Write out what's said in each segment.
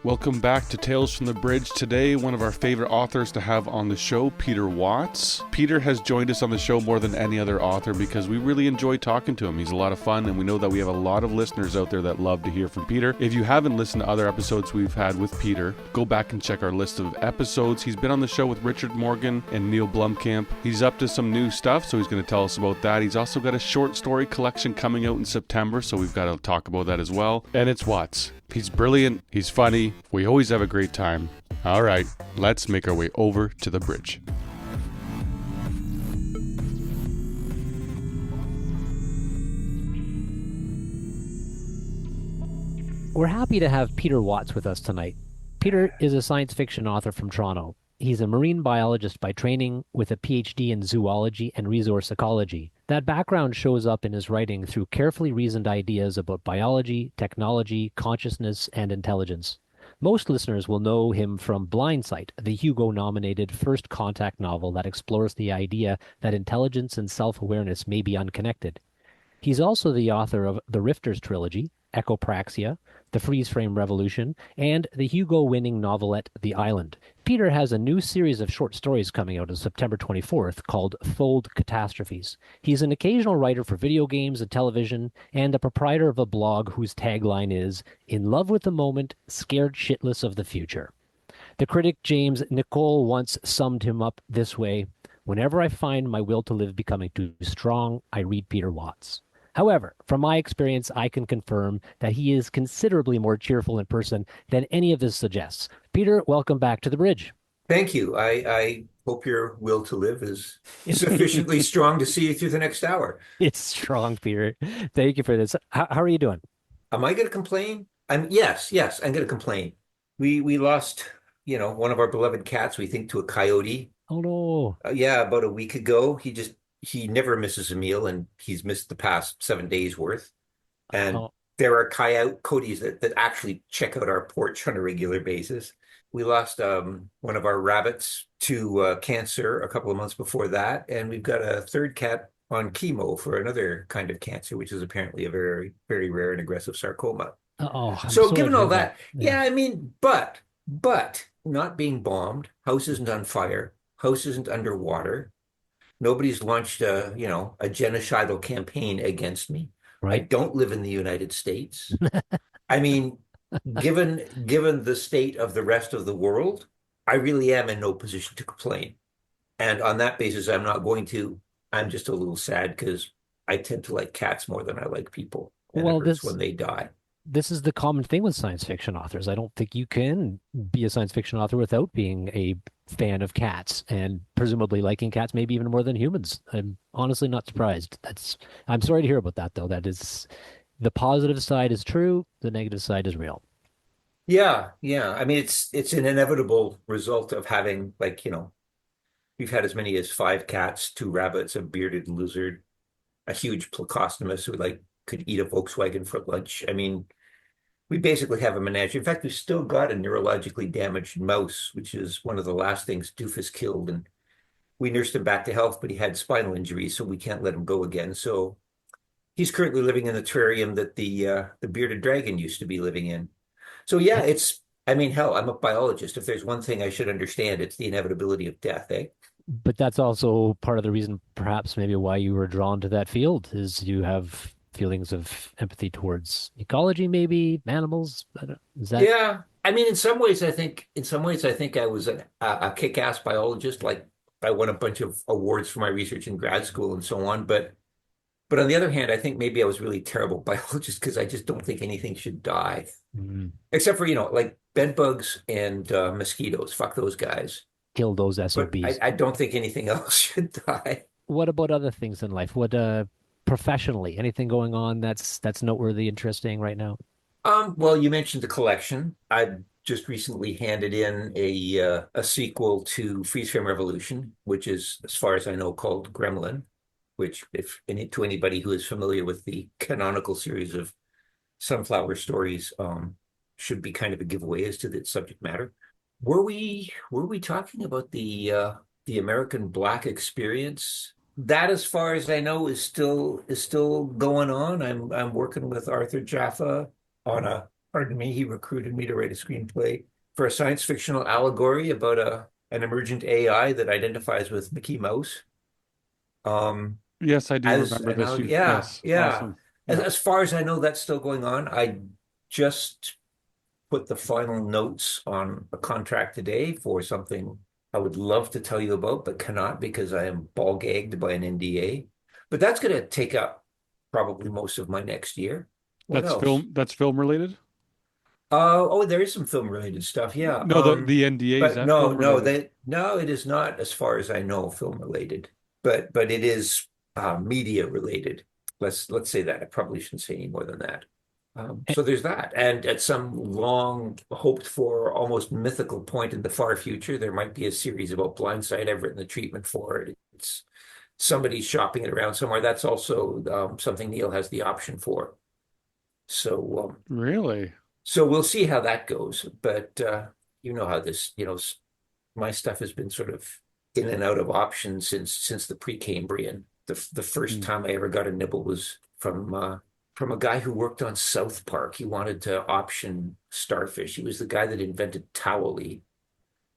Welcome back to Tales from the Bridge. Today, one of our favorite authors to have on the show, Peter Watts. Peter has joined us on the show more than any other author because we really enjoy talking to him. He's a lot of fun, and we know that we have a lot of listeners out there that love to hear from Peter. If you haven't listened to other episodes we've had with Peter, go back and check our list of episodes. He's been on the show with Richard Morgan and Neil Blomkamp. He's up to some new stuff, so he's going to tell us about that. He's also got a short story collection coming out in September, so we've got to talk about that as well. And it's Watts. He's brilliant. He's funny. We always have a great time. All right, let's make our way over to the bridge. We're happy to have Peter Watts with us tonight. Peter is a science fiction author from Toronto. He's a marine biologist by training with a PhD in zoology and resource ecology. That background shows up in his writing through carefully reasoned ideas about biology, technology, consciousness, and intelligence. Most listeners will know him from Blindsight, the Hugo-nominated first contact novel that explores the idea that intelligence and self-awareness may be unconnected. He's also the author of the Rifters trilogy, Echopraxia, The Freeze Frame Revolution, and the Hugo-winning novelette The Island. Peter has a new series of short stories coming out on September 24th called Fold Catastrophes. He's an occasional writer for video games and television, and the proprietor of a blog whose tagline is, "In love with the moment, scared shitless of the future." The critic James Nicole once summed him up this way, "Whenever I find my will to live becoming too strong, I read Peter Watts." However, from my experience, I can confirm that he is considerably more cheerful in person than any of this suggests. Peter, welcome back to the bridge. Thank you. I hope your will to live is sufficiently strong to see you through the next hour. It's strong, Peter. Thank you for this. How are you doing? Am I going to complain? Yes, I'm going to complain. We lost, one of our beloved cats, we think, to a coyote. Oh, no. Yeah, about a week ago. He never misses a meal, and he's missed the past 7 days worth. And there are coyotes that actually check out our porch on a regular basis. We lost one of our rabbits to cancer a couple of months before that, and we've got a third cat on chemo for another kind of cancer, which is apparently a very, very rare and aggressive sarcoma. So given all that, but not being bombed, house isn't on fire, house isn't underwater. Nobody's launched a genocidal campaign against me. Right. I don't live in the United States. I mean, given the state of the rest of the world, I really am in no position to complain. And on that basis, I'm not going to. I'm just a little sad because I tend to like cats more than I like people. And it hurts when they die. This is the common thing with science fiction authors. I don't think you can be a science fiction author without being a fan of cats and presumably liking cats maybe even more than humans. I'm honestly not surprised. I'm sorry to hear about that, though. That is, the positive side is true, the negative side is real. Yeah. I mean, it's an inevitable result of having, we've had as many as 5 cats, 2 rabbits, a bearded lizard, a huge plecostomus who could eat a Volkswagen for lunch. I mean, we basically have a menagerie. In fact, we've still got a neurologically damaged mouse, which is one of the last things Doofus killed. And we nursed him back to health, but he had spinal injuries, so we can't let him go again. So he's currently living in the terrarium that the bearded dragon used to be living in. So yeah, hell, I'm a biologist. If there's one thing I should understand, it's the inevitability of death, eh? But that's also part of the reason, perhaps, maybe why you were drawn to that field, is you have feelings of empathy towards ecology, maybe animals. Is that? Yeah, I mean, in some ways, I think I was a kick-ass biologist. Like, I won a bunch of awards for my research in grad school and so on. But on the other hand, I think maybe I was really terrible biologist because I just don't think anything should die, except for bed bugs and mosquitoes. Fuck those guys. Kill those SOBs. But I don't think anything else should die. What about other things in life? What professionally, anything going on that's noteworthy, interesting right now? Well, you mentioned the collection. I just recently handed in a sequel to Freeze Frame Revolution, which is, as far as I know, called Gremlin, which, to anybody who is familiar with the canonical series of Sunflower stories, should be kind of a giveaway as to the subject matter. Were we talking about the American Black experience? That, as far as I know, is still going on. I'm working with Arthur Jaffa on a pardon me, he recruited me to write a screenplay for a science fictional allegory about an emergent AI that identifies with Mickey Mouse. Um, Yes, I do as remember an this. alleg You, yeah, yes, yeah. awesome. As, Yeah. as far as I know, that's still going on. I just put the final notes on a contract today for something I would love to tell you about, but cannot because I am ball gagged by an NDA. But that's going to take up probably most of my next year. What That's else? film. That's film related. Oh, there is some film related stuff. Yeah. No, the NDA is But that film related. no, it is not, as far as I know, film related. But it is media related. Let's say that. I probably shouldn't say any more than that. Eh, So there's that. And at some long hoped for, almost mythical point in the far future, there might be a series about Blindside. I've written the treatment for it. It's somebody shopping it around somewhere. That's also something Neil has the option for. So Really? so we'll see how that goes. But you know how this, my stuff has been sort of in and out of options since the Precambrian. The first Hmm. time I ever got a nibble was from a guy who worked on South Park. He wanted to option Starfish. He was the guy that invented Towelie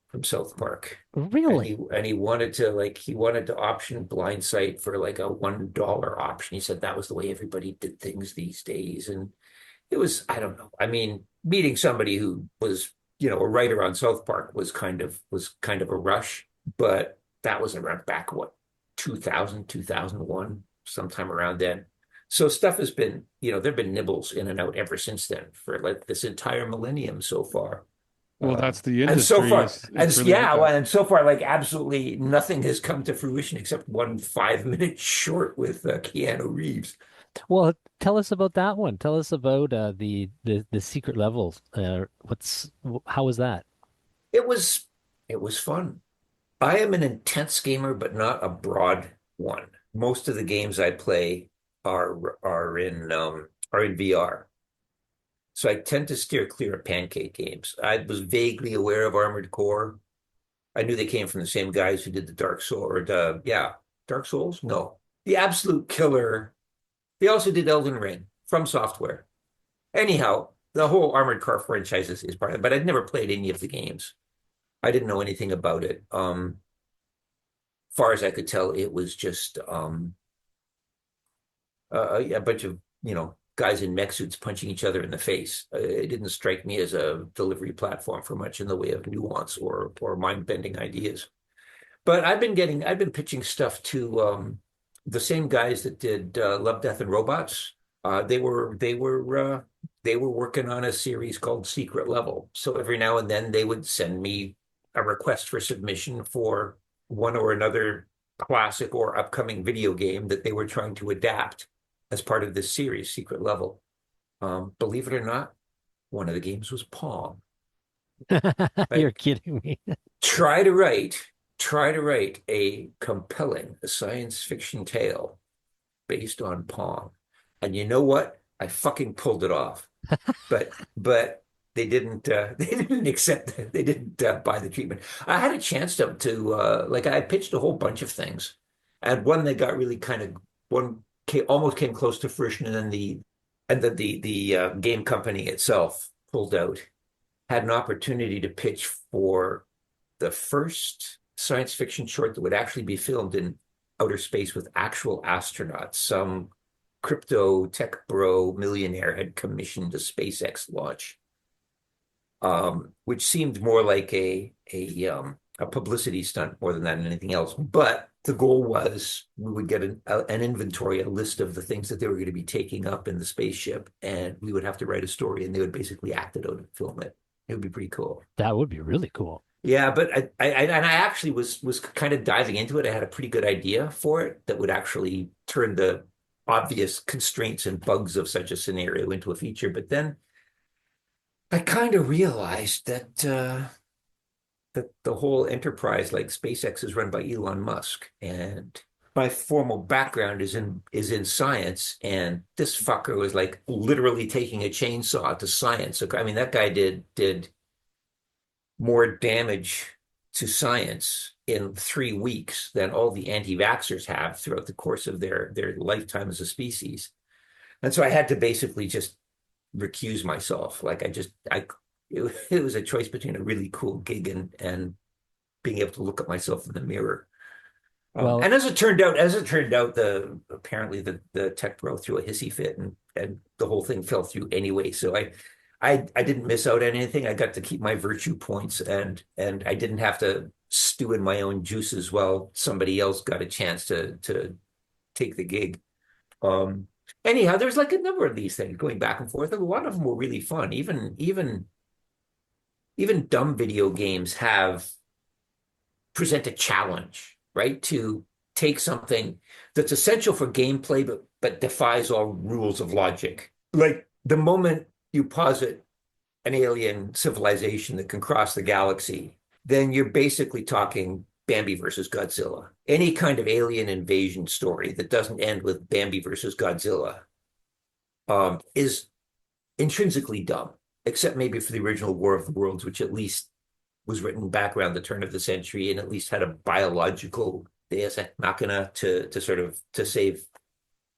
from South Park. And he Really? and he wanted to he wanted to option Blindsight for like a $1 option. He said that was the way everybody did things these days. And it was, I don't know. I mean, meeting somebody who was, a writer on South Park was kind of a rush, but that was around back what, 2000, 2001, sometime around then. So stuff has been, there've been nibbles in and out ever since then for like this entire millennium so far. Well, that's the And so industry. far, It's really like yeah, that. well, and so far, like absolutely nothing has come to fruition except one 5 minute short with Keanu Reeves. Well, tell us about that one. Tell us about the secret levels. How was that? It was it was fun. I am an intense gamer, but not a broad one. Most of the games I play are in VR. So I tend to steer clear of pancake games. I was vaguely aware of Armored Core. I knew they came from the same guys who did the Dark Soul or Dark Souls? No. The absolute killer. They also did Elden Ring from software. Anyhow, the whole Armored Core franchise is part of it, but I'd never played any of the games. I didn't know anything about it. Far as I could tell, it was just a bunch of guys in mech suits punching each other in the face. It didn't strike me as a delivery platform for much in the way of nuance or mind bending ideas. But I've been pitching stuff to the same guys that did Love, Death, and Robots. They were working on a series called Secret Level. So every now and then they would send me a request for submission for one or another classic or upcoming video game that they were trying to adapt as part of this series, Secret Level. Believe it or not, one of the games was Pong. You're Right? kidding me. Try to write, try to write a compelling science fiction tale based on Pong. And you know what? I fucking pulled it off. But they didn't they didn't accept they didn't buy the treatment. I had a chance to like I pitched a whole bunch of things. And one that got really kind of one almost came close to fruition, and then the game company itself pulled out. Had an opportunity to pitch for the first science fiction short that would actually be filmed in outer space with actual astronauts. Some crypto tech bro millionaire had commissioned a SpaceX launch, which seemed more like a publicity stunt more than that and anything else. But the goal was we would get an inventory, a list of the things that they were going to be taking up in the spaceship, and we would have to write a story, and they would basically act it out and film it. It would be pretty cool. That would be really cool. Yeah, but I actually was kind of diving into it. I had a pretty good idea for it that would actually turn the obvious constraints and bugs of such a scenario into a feature. But then I kind of realized that the whole enterprise, like SpaceX, is run by Elon Musk, and my formal background is in science, and this fucker was like literally taking a chainsaw to science. So, I mean, that guy did more damage to science in 3 weeks than all the anti-vaxxers have throughout the course of their lifetime as a species. And so I had to basically just recuse myself. Like it was a choice between a really cool gig and being able to look at myself in the mirror. Well, And as it turned out, the apparently the tech bro threw a hissy fit and the whole thing fell through anyway. So I didn't miss out on anything. I got to keep my virtue points and I didn't have to stew in my own juices while somebody else got a chance to take the gig. Um, Anyhow, there's like a number of these things going back and forth. A lot of them were really fun. Even dumb video games have present a challenge, right? To take something that's essential for gameplay, but defies all rules of logic. Like the moment you posit an alien civilization that can cross the galaxy, then you're basically talking Bambi versus Godzilla. Any kind of alien invasion story that doesn't end with Bambi versus Godzilla is intrinsically dumb, except maybe for the original War of the Worlds, which at least was written back around the turn of the century and at least had a biological deus ex machina to sort of to save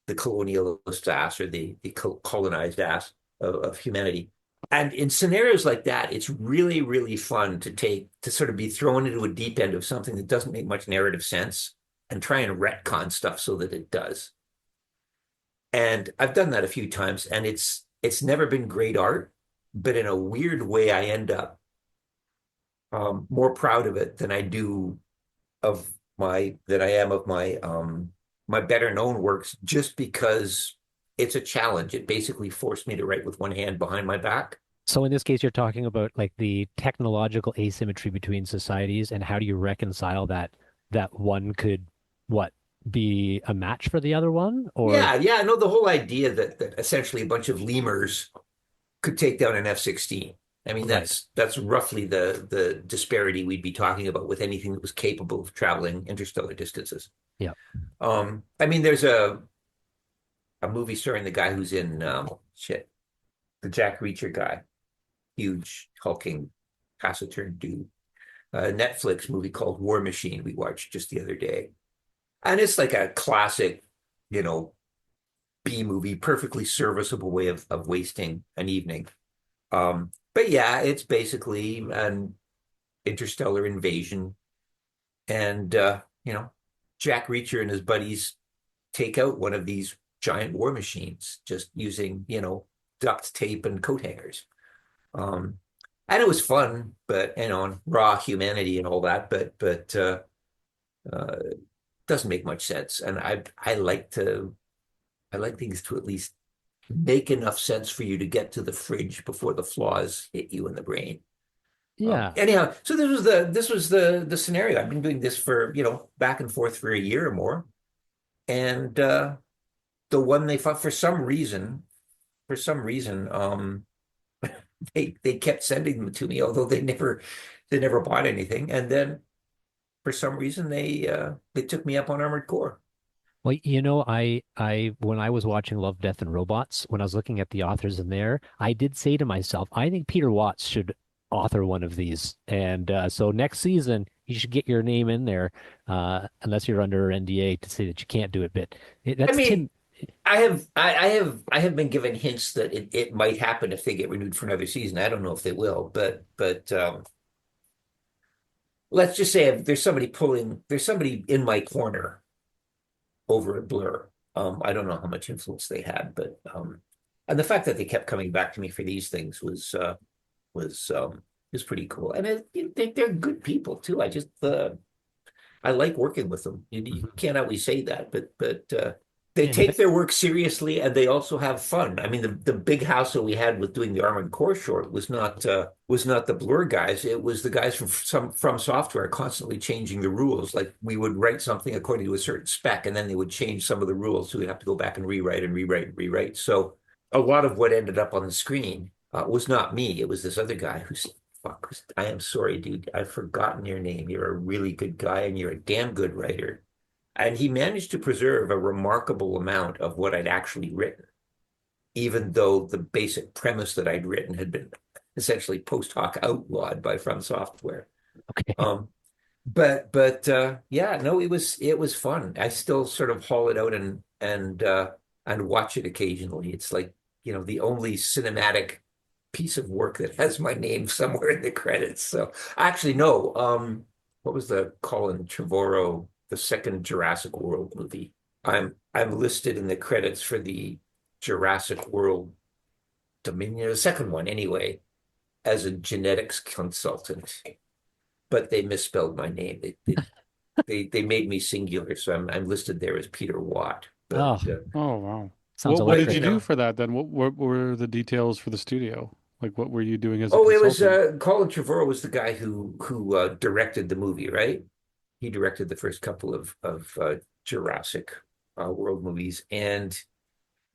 the colonialist ass or the colonized ass of humanity. And in scenarios like that, it's really, really fun to sort of be thrown into a deep end of something that doesn't make much narrative sense and try and retcon stuff so that it does. And I've done that a few times, and it's never been great art, but in a weird way, I end up more proud of it than I do of than I am of my better known works, just because it's a challenge. It basically forced me to write with one hand behind my back. so in this case, you're talking about like the technological asymmetry between societies and how do you reconcile that one could what be a match for the other one or Yeah, yeah, I know the whole idea that essentially a bunch of lemurs could take down an F-16. I mean, right. that's roughly the disparity we'd be talking about with anything that was capable of traveling interstellar distances. Yeah. I mean, there's a movie starring the guy who's in the Jack Reacher guy, huge hulking taciturn dude. Netflix movie called War Machine we watched just the other day, and it's like a classic, you know, B movie, perfectly serviceable way of wasting an evening. But yeah, it's basically an interstellar invasion, and Jack Reacher and his buddies take out one of these giant war machines just using, duct tape and coat hangers. Um, and it was fun, but raw humanity and all that, but uh, doesn't make much sense. And I like things to at least make enough sense for you to get to the fridge before the flaws hit you in the brain. Yeah. Anyhow, so this was the scenario. I've been doing this for, back and forth for a year or more. And the one they thought for some reason, they kept sending them to me, although they never bought anything. And then for some reason they took me up on Armored Core. Well, I when I was watching Love, Death, and Robots, when I was looking at the authors in there, I did say to myself, I think Peter Watts should author one of these. And so next season, you should get your name in there, unless you're under NDA to say that you can't do it. But I that's mean, Tim. I have been given hints that it might happen if they get renewed for another season. I don't know if they will, but let's just say if there's somebody in my corner over at Blur. I don't know how much influence they had, but and the fact that they kept coming back to me for these things was pretty cool. And they're good people too. I like working with them. You Mhm. can't always say that, but they Yeah, take their work seriously and they also have fun. I mean, the big hassle we had with doing the Armored Core short was not the Blur guys. It was the guys from Software constantly changing the rules. Like we would write something according to a certain spec, and then they would change some of the rules, so we'd have to go back and rewrite and rewrite and rewrite. So a lot of what ended up on the screen was not me. It was this other guy who's fuck. I am sorry, dude. I've forgotten your name. You're a really good guy, and you're a damn good writer. And he managed to preserve a remarkable amount of what I'd actually written, even though the basic premise that I'd written had been essentially post hoc outlawed by From Software. Okay. Um, but yeah, no, it was fun. I still sort of haul it out and watch it occasionally. It's like the only cinematic piece of work that has my name somewhere in the credits. So actually, no. What was the Colin Trevorrow, the second Jurassic World movie? I'm listed in the credits for the Jurassic World Dominion, the second one anyway, as a genetics consultant. But they misspelled my name. They made me singular, so I'm listed there as Peter Watt. But Oh, Oh, wow. sounds What did electric. you do for that then? What were the details for the studio? Like, what were you doing as a oh, it was consultant? Colin Trevorrow was the guy who directed the movie, right? He directed the first couple of Jurassic World movies, and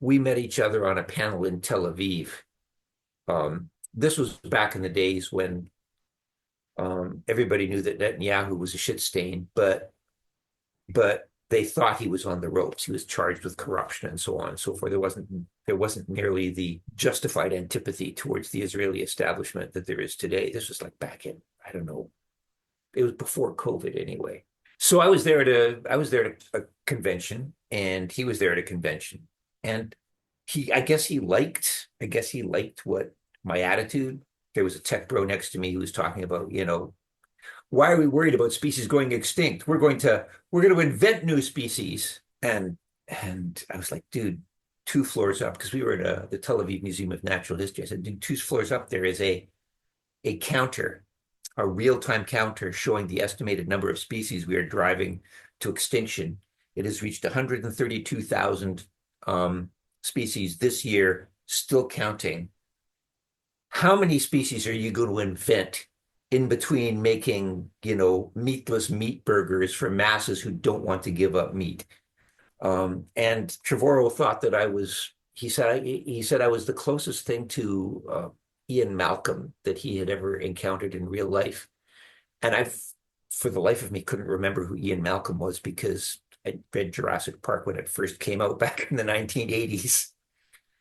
we met each other on a panel in Tel Aviv. This was back in the days when everybody knew that Netanyahu was a shit stain, but they thought he was on the ropes. He was charged with corruption and so on and so forth. There wasn't nearly the justified antipathy towards the Israeli establishment that there is today. This was like back in, I don't know, it was before COVID anyway. So I was there at a convention, and he was there at a convention, and I guess he liked what my attitude. There was a tech bro next to me who was talking about, why are we worried about species going extinct? We're going to invent new species. And I was like, dude, 2 floors up, because we were at the Tel Aviv Museum of Natural History. I said, dude, 2 floors up there is a counter, a real-time counter showing the estimated number of species we are driving to extinction. It has reached 132,000 species this year, still counting. How many species are you going to invent in between making, meatless meat burgers for masses who don't want to give up meat? And Trevorrow thought that he said I was the closest thing to Ian Malcolm that he had ever encountered in real life. And for the life of me, couldn't remember who Ian Malcolm was, because I read Jurassic Park when it first came out back in the 1980s.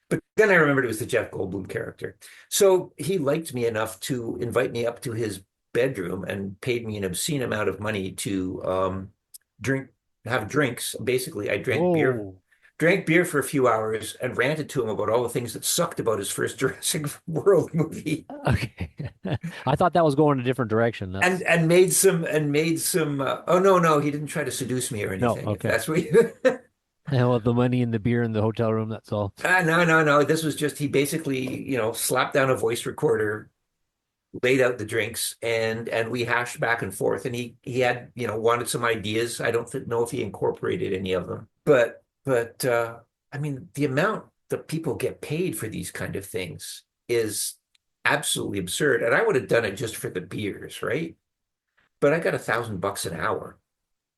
But then I remembered it was the Jeff Goldblum character. So he liked me enough to invite me up to his bedroom and paid me an obscene amount of money to drink, have drinks. Basically, I Whoa. drank beer for a few hours and ranted to him about all the things that sucked about his first Jurassic World movie. Okay. I thought that was going a different direction. And That's and made some oh no, he didn't try to seduce me or no, anything, if okay. that's what you Well, the money and the beer in the hotel room, that's all. no. This was just, he basically, slapped down a voice recorder, laid out the drinks, and we hashed back and forth. And he had, wanted some ideas. I don't know if he incorporated any of them, but I mean, the amount that people get paid for these kind of things is absolutely absurd. And I would have done it just for the beers, right? But I got $1,000 an hour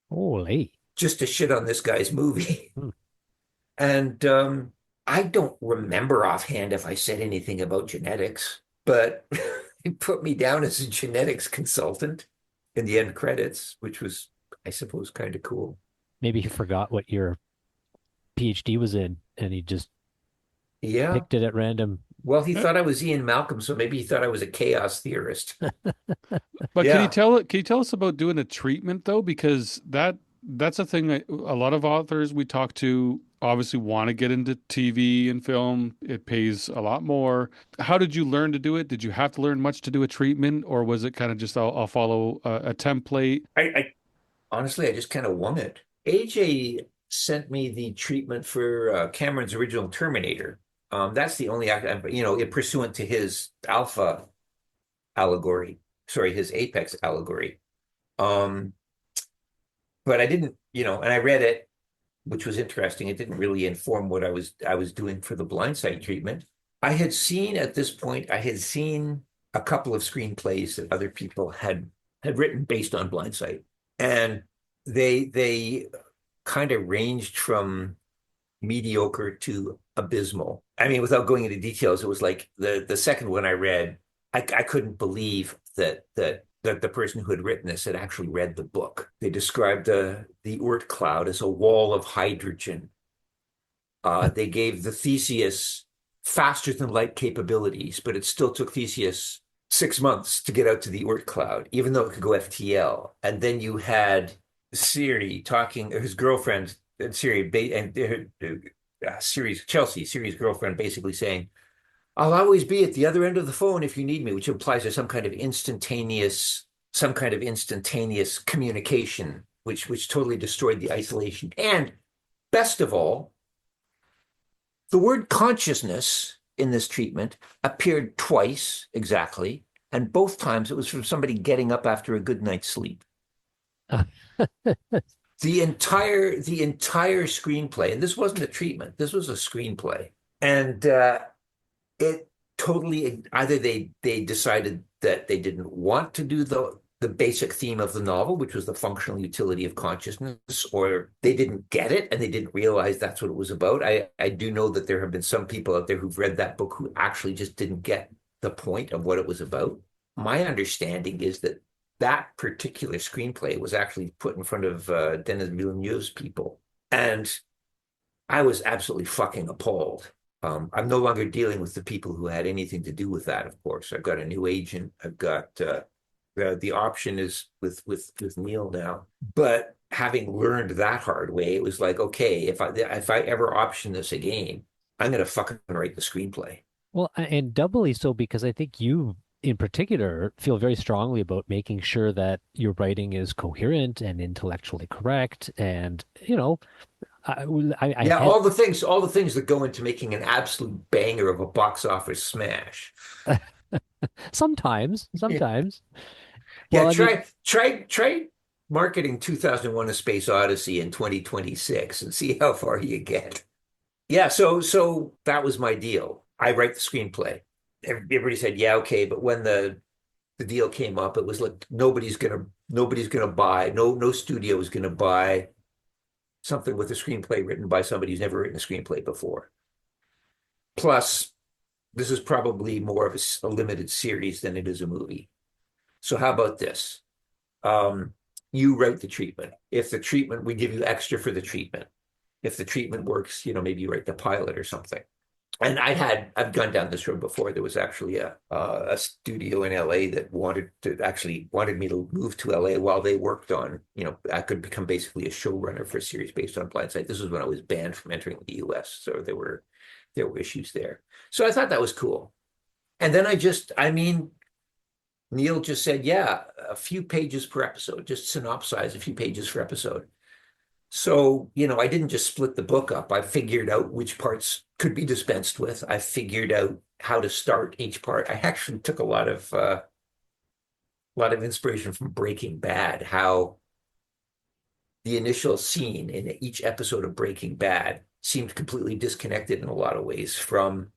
Holy. just to shit on this guy's movie. Hmm. And I don't remember offhand if I said anything about genetics, but he put me down as a genetics consultant in the end credits, which was, I suppose, kind of cool. Maybe he forgot what your PhD was in and he just Yeah. picked it at random. Well, he Uh, thought I was Ian Malcolm, so maybe he thought I was a chaos theorist. But Yeah. can you tell us about doing a treatment though? Because that's a thing that a lot of authors we talk to obviously want to get into TV and film. It pays a lot more. How did you learn to do it? Did you have to learn much to do a treatment, or was it kind of just I'll follow a template? I honestly, I just kind of won it. AJ sent me the treatment for Cameron's original Terminator. That's the only act, it pursuant to his Alpha allegory, sorry, his Apex allegory. Um, but I didn't, and I read it, which was interesting. It didn't really inform what I was doing for the blindsight treatment. At this point, I had seen a couple of screenplays that other people had written based on blindsight, and they kind of ranged from mediocre to abysmal. I mean, without going into details, it was like the second one I read, I couldn't believe that the person who had written this had actually read the book. They described the Oort cloud as a wall of hydrogen. They gave the Theseus faster than light capabilities, but it still took Theseus 6 months to get out to the Oort cloud, even though it could go FTL. And then you had Siri talking, his girlfriend, Siri, and Siri's girlfriend, basically saying, "I'll always be at the other end of the phone if you need me," which implies there's some kind of instantaneous communication, which totally destroyed the isolation. And best of all, the word consciousness in this treatment appeared twice exactly, and both times it was from somebody getting up after a good night's sleep. The entire screenplay, and this wasn't a treatment, this was a screenplay. And it totally either they decided that they didn't want to do the basic theme of the novel, which was the functional utility of consciousness, or they didn't get it and they didn't realize that's what it was about. I do know that there have been some people out there who've read that book who actually just didn't get the point of what it was about. My understanding is that that particular screenplay was actually put in front of Denis Villeneuve's people, and I was absolutely fucking appalled. I'm no longer dealing with the people who had anything to do with that, of course. I've got a new agent. I've got the option is with Neil now. But having learned that hard way, it was like, okay, if I ever option this again, I'm gonna fucking write the screenplay. Well, and doubly so because I think you, in particular, feel very strongly about making sure that your writing is coherent and intellectually correct. And, I Yeah, had all the things that go into making an absolute banger of a box office smash. sometimes, Yeah. sometimes. Yeah, Well, I mean, try marketing 2001: A Space Odyssey in 2026 and see how far you get. Yeah, so that was my deal. I write the screenplay. Everybody said, "Yeah, okay," but when the deal came up, it was like nobody's gonna buy, no studio is gonna buy something with a screenplay written by somebody who's never written a screenplay before. Plus, this is probably more of a limited series than it is a movie. So how about this? Um, you write the treatment. If the treatment, we give you extra for the treatment. If the treatment works, maybe you write the pilot or something. And I've gone down this road before. There was actually a studio in LA that wanted me to move to LA while they worked on, I could become basically a showrunner for a series based on Blindsight. This was when I was banned from entering the US, so there were issues there. So I thought that was cool. And then Neil just said, yeah, a few pages per episode, just synopsize a few pages per episode. So, I didn't just split the book up. I figured out which parts could be dispensed with. I figured out how to start each part. I actually took a lot of inspiration from Breaking Bad, how the initial scene in each episode of Breaking Bad seemed completely disconnected in a lot of ways from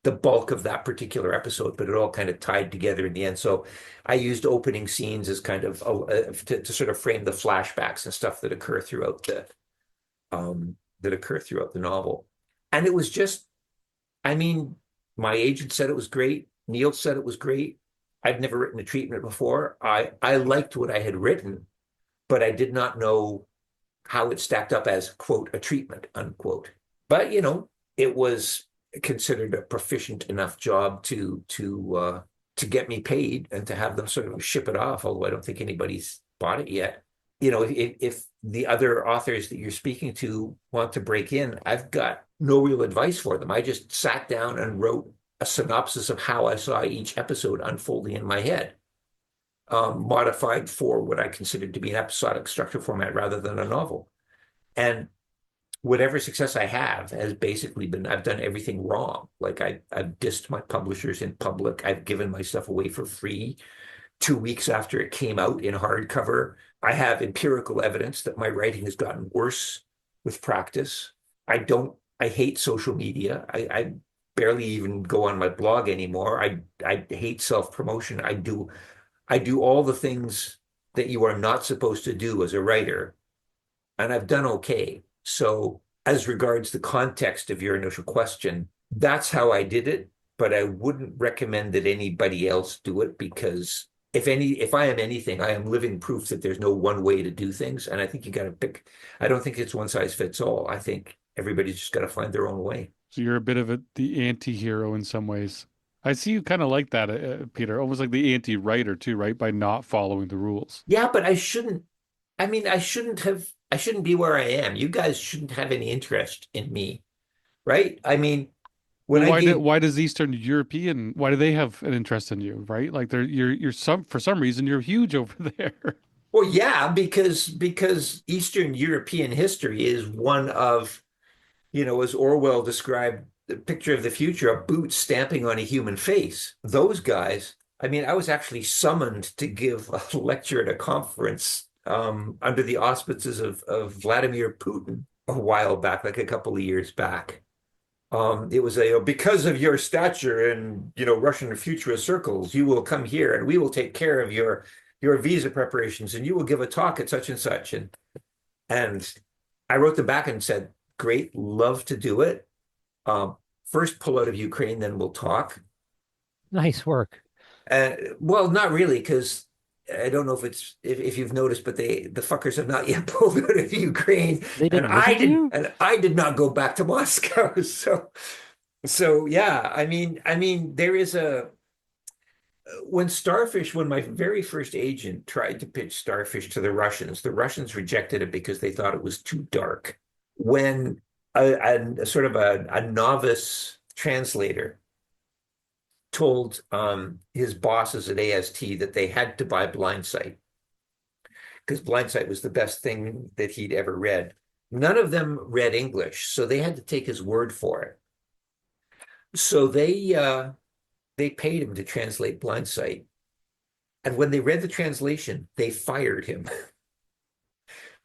the bulk of that particular episode, but it all kind of tied together in the end. So I used opening scenes as kind of to sort of frame the flashbacks and stuff that occur throughout the novel. And it was just, I mean, my agent said it was great. Neil said it was great. I've never written a treatment before. I liked what I had written, but I did not know how it stacked up as, quote, a treatment, unquote. But it was considered a proficient enough job to get me paid and to have them sort of ship it off, although I don't think anybody's bought it yet. If the other authors that you're speaking to want to break in, I've got no real advice for them. I just sat down and wrote a synopsis of how I saw each episode unfolding in my head, modified for what I considered to be an episodic structure format rather than a novel. And whatever success I have has basically been, I've done everything wrong. Like I've dissed my publishers in public. I've given my stuff away for free 2 weeks after it came out in hardcover. I have empirical evidence that my writing has gotten worse with practice. I hate social media. I barely even go on my blog anymore. I hate self-promotion. I do all the things that you are not supposed to do as a writer, and I've done okay. So, as regards the context of your initial question, that's how I did it. But I wouldn't recommend that anybody else do it because if I am anything, I am living proof that there's no one way to do things. And I think you got to pick. I don't think it's one size fits all. I think everybody's just got to find their own way. So you're a bit of the anti-hero in some ways. I see you kind of like that, Peter, almost like the anti-writer too, right? By not following the rules. Yeah, but I shouldn't. I mean, I shouldn't be where I am. You guys shouldn't have any interest in me right? I mean, when Well, I gave why does Eastern European why do they have an interest in you, right? Like you're some for some reason you're huge over there. Well, yeah, because Eastern European history is one of, as Orwell described the picture of the future, a boot stamping on a human face. Those guys, I mean, I was actually summoned to give a lecture at a conference under the auspices of Vladimir Putin a while back, like a couple of years back. It was because of your stature in, Russian futurist circles, you will come here and we will take care of your visa preparations and you will give a talk at such and such. And I wrote them back and said, great, love to do it. Um, First pull out of Ukraine, then we'll talk. Nice work. Well, not really, because I don't know if you've noticed, but the fuckers have not yet pulled out of Ukraine, They didn't listen to you? and I did not go back to Moscow. So yeah, I mean, there is a when my very first agent tried to pitch Starfish to the Russians rejected it because they thought it was too dark. When a sort of a novice translator told his bosses at AST that they had to buy Blindsight because Blindsight was the best thing that he'd ever read. None of them read English, so they had to take his word for it. So they paid him to translate Blindsight. And when they read the translation, they fired him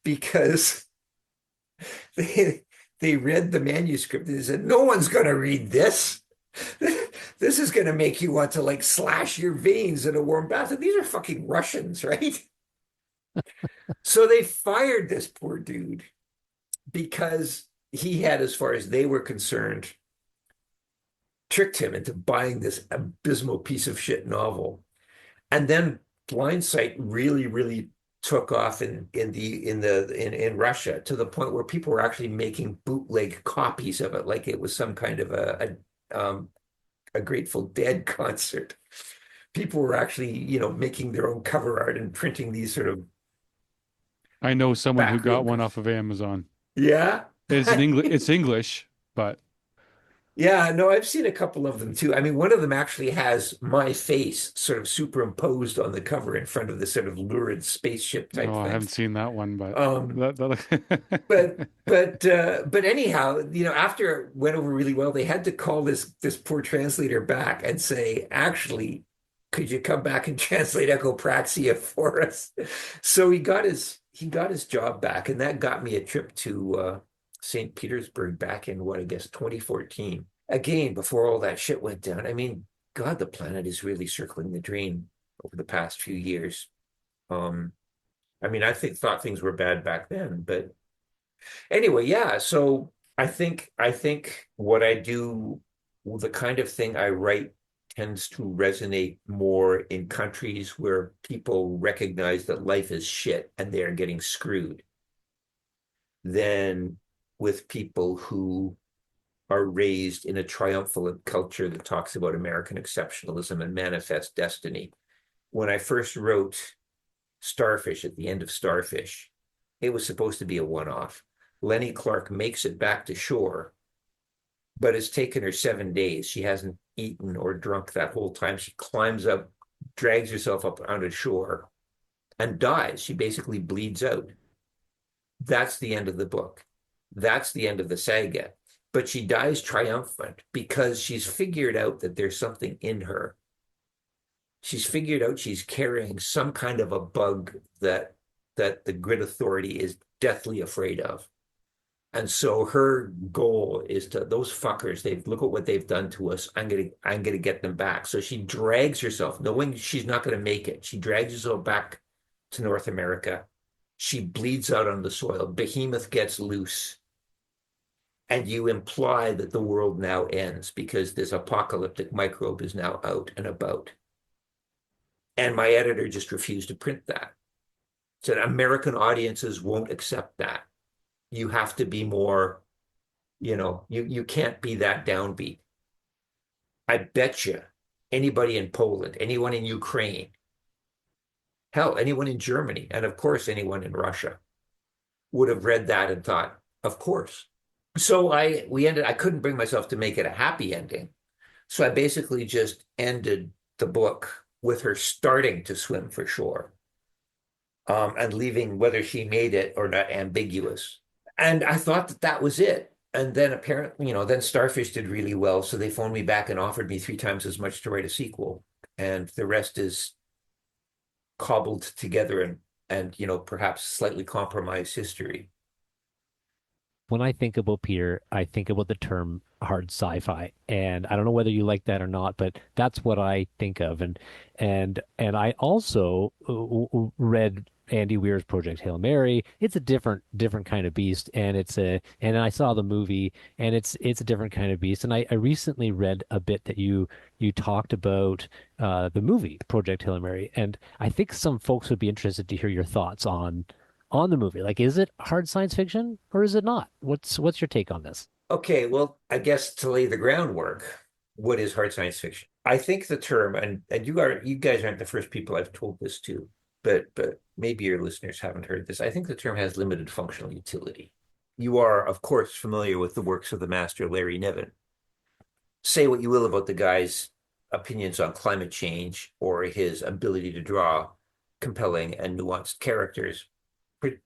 because they they read the manuscript and they said, no one's going to read this. This is going to make you want to like slash your veins in a warm bath. And these are fucking Russians, right? So they fired this poor dude because he had, as far as they were concerned, tricked him into buying this abysmal piece of shit novel. And then Blindsight really, really took off in Russia to the point where people were actually making bootleg copies of it, like it was some kind of a Grateful Dead concert. People were actually, making their own cover art and printing these sort of I know someone who got backroom. one off of Amazon. Yeah. It's English, but Yeah, no, I've seen a couple of them too. I mean, one of them actually has my face sort of superimposed on the cover in front of the sort of lurid spaceship type oh, I thing. haven't seen that one, but Um, but that but anyhow, after it went over really well, they had to call this poor translator back and say, actually, could you come back and translate Echopraxia for us? So he got his job back, and that got me a trip to St. Petersburg back in what I guess 2014. Again, before all that shit went down. I mean, God, the planet is really circling the drain over the past few years. Um, I mean, thought things were bad back then, but anyway, yeah. So I think what I do, the kind of thing I write tends to resonate more in countries where people recognize that life is shit and they are getting screwed than with people who are raised in a triumphant culture that talks about American exceptionalism and manifest destiny. When I first wrote Starfish at the end of Starfish, it was supposed to be a one-off. Lenny Clark makes it back to shore, but it's taken her 7 days. She hasn't eaten or drunk that whole time. She climbs up, drags herself up onto shore, and dies. She basically bleeds out. That's the end of the book. That's the end of the saga. But she dies triumphant because she's figured out that there's something in her. She's figured out she's carrying some kind of a bug that the grid authority is deathly afraid of. And so her goal is to those fuckers, they've look at what they've done to us. I'm gonna get them back. So she drags herself, knowing she's not gonna make it. She drags herself back to North America. She bleeds out on the soil. Behemoth gets loose. And you imply that the world now ends because this apocalyptic microbe is now out and about. And my editor just refused to print that. Said American audiences won't accept that. You have to be more, you can't be that downbeat. I bet you anybody in Poland, anyone in Ukraine, hell, anyone in Germany, and of course anyone in Russia would have read that and thought, of course, So I couldn't bring myself to make it a happy ending. So I basically just ended the book with her starting to swim for shore, and leaving whether she made it or not ambiguous. And I thought that that was it. And then apparently, then Starfish did really well. So they phoned me back and offered me 3 times as much to write a sequel. And the rest is cobbled together and perhaps slightly compromised history. When I think about Peter, I think about the term hard sci-fi, and I don't know whether you like that or not, but that's what I think of. And I also read Andy Weir's Project Hail Mary. It's a different kind of beast, and I saw the movie, and it's a different kind of beast. And I recently read a bit that you talked about the movie Project Hail Mary, and I think some folks would be interested to hear your thoughts on the movie. Like, is it hard science fiction or is it not? What's your take on this? Okay, well, I guess to lay the groundwork, what is hard science fiction? I think the term, and you guys aren't the first people I've told this to, but maybe your listeners haven't heard this. I think the term has limited functional utility. You are, of course, familiar with the works of the master Larry Niven. Say what you will about the guy's opinions on climate change or his ability to draw compelling and nuanced characters,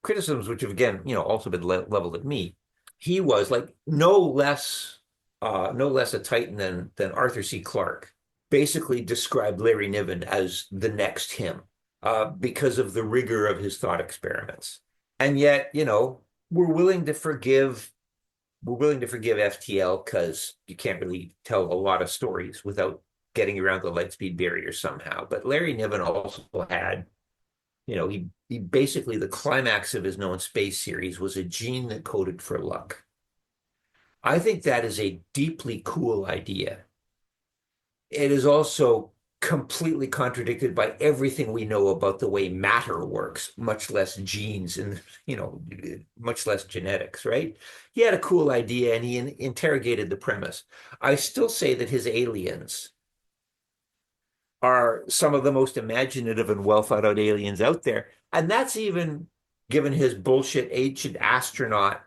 criticisms which have again, also been leveled at me. He was like no less a titan than Arthur C. Clarke. Basically, described Larry Niven as the next him, because of the rigor of his thought experiments. And yet, we're willing to forgive we're willing to forgive FTL because you can't really tell a lot of stories without getting around the light speed barrier somehow. But Larry Niven also had, he basically, the climax of his known space series was a gene that coded for luck. I think that is a deeply cool idea. It is also completely contradicted by everything we know about the way matter works, much less genes and, much less genetics, right? He had a cool idea and he interrogated the premise. I still say that his aliens are some of the most imaginative and well thought out aliens out there. And that's even given his bullshit ancient astronaut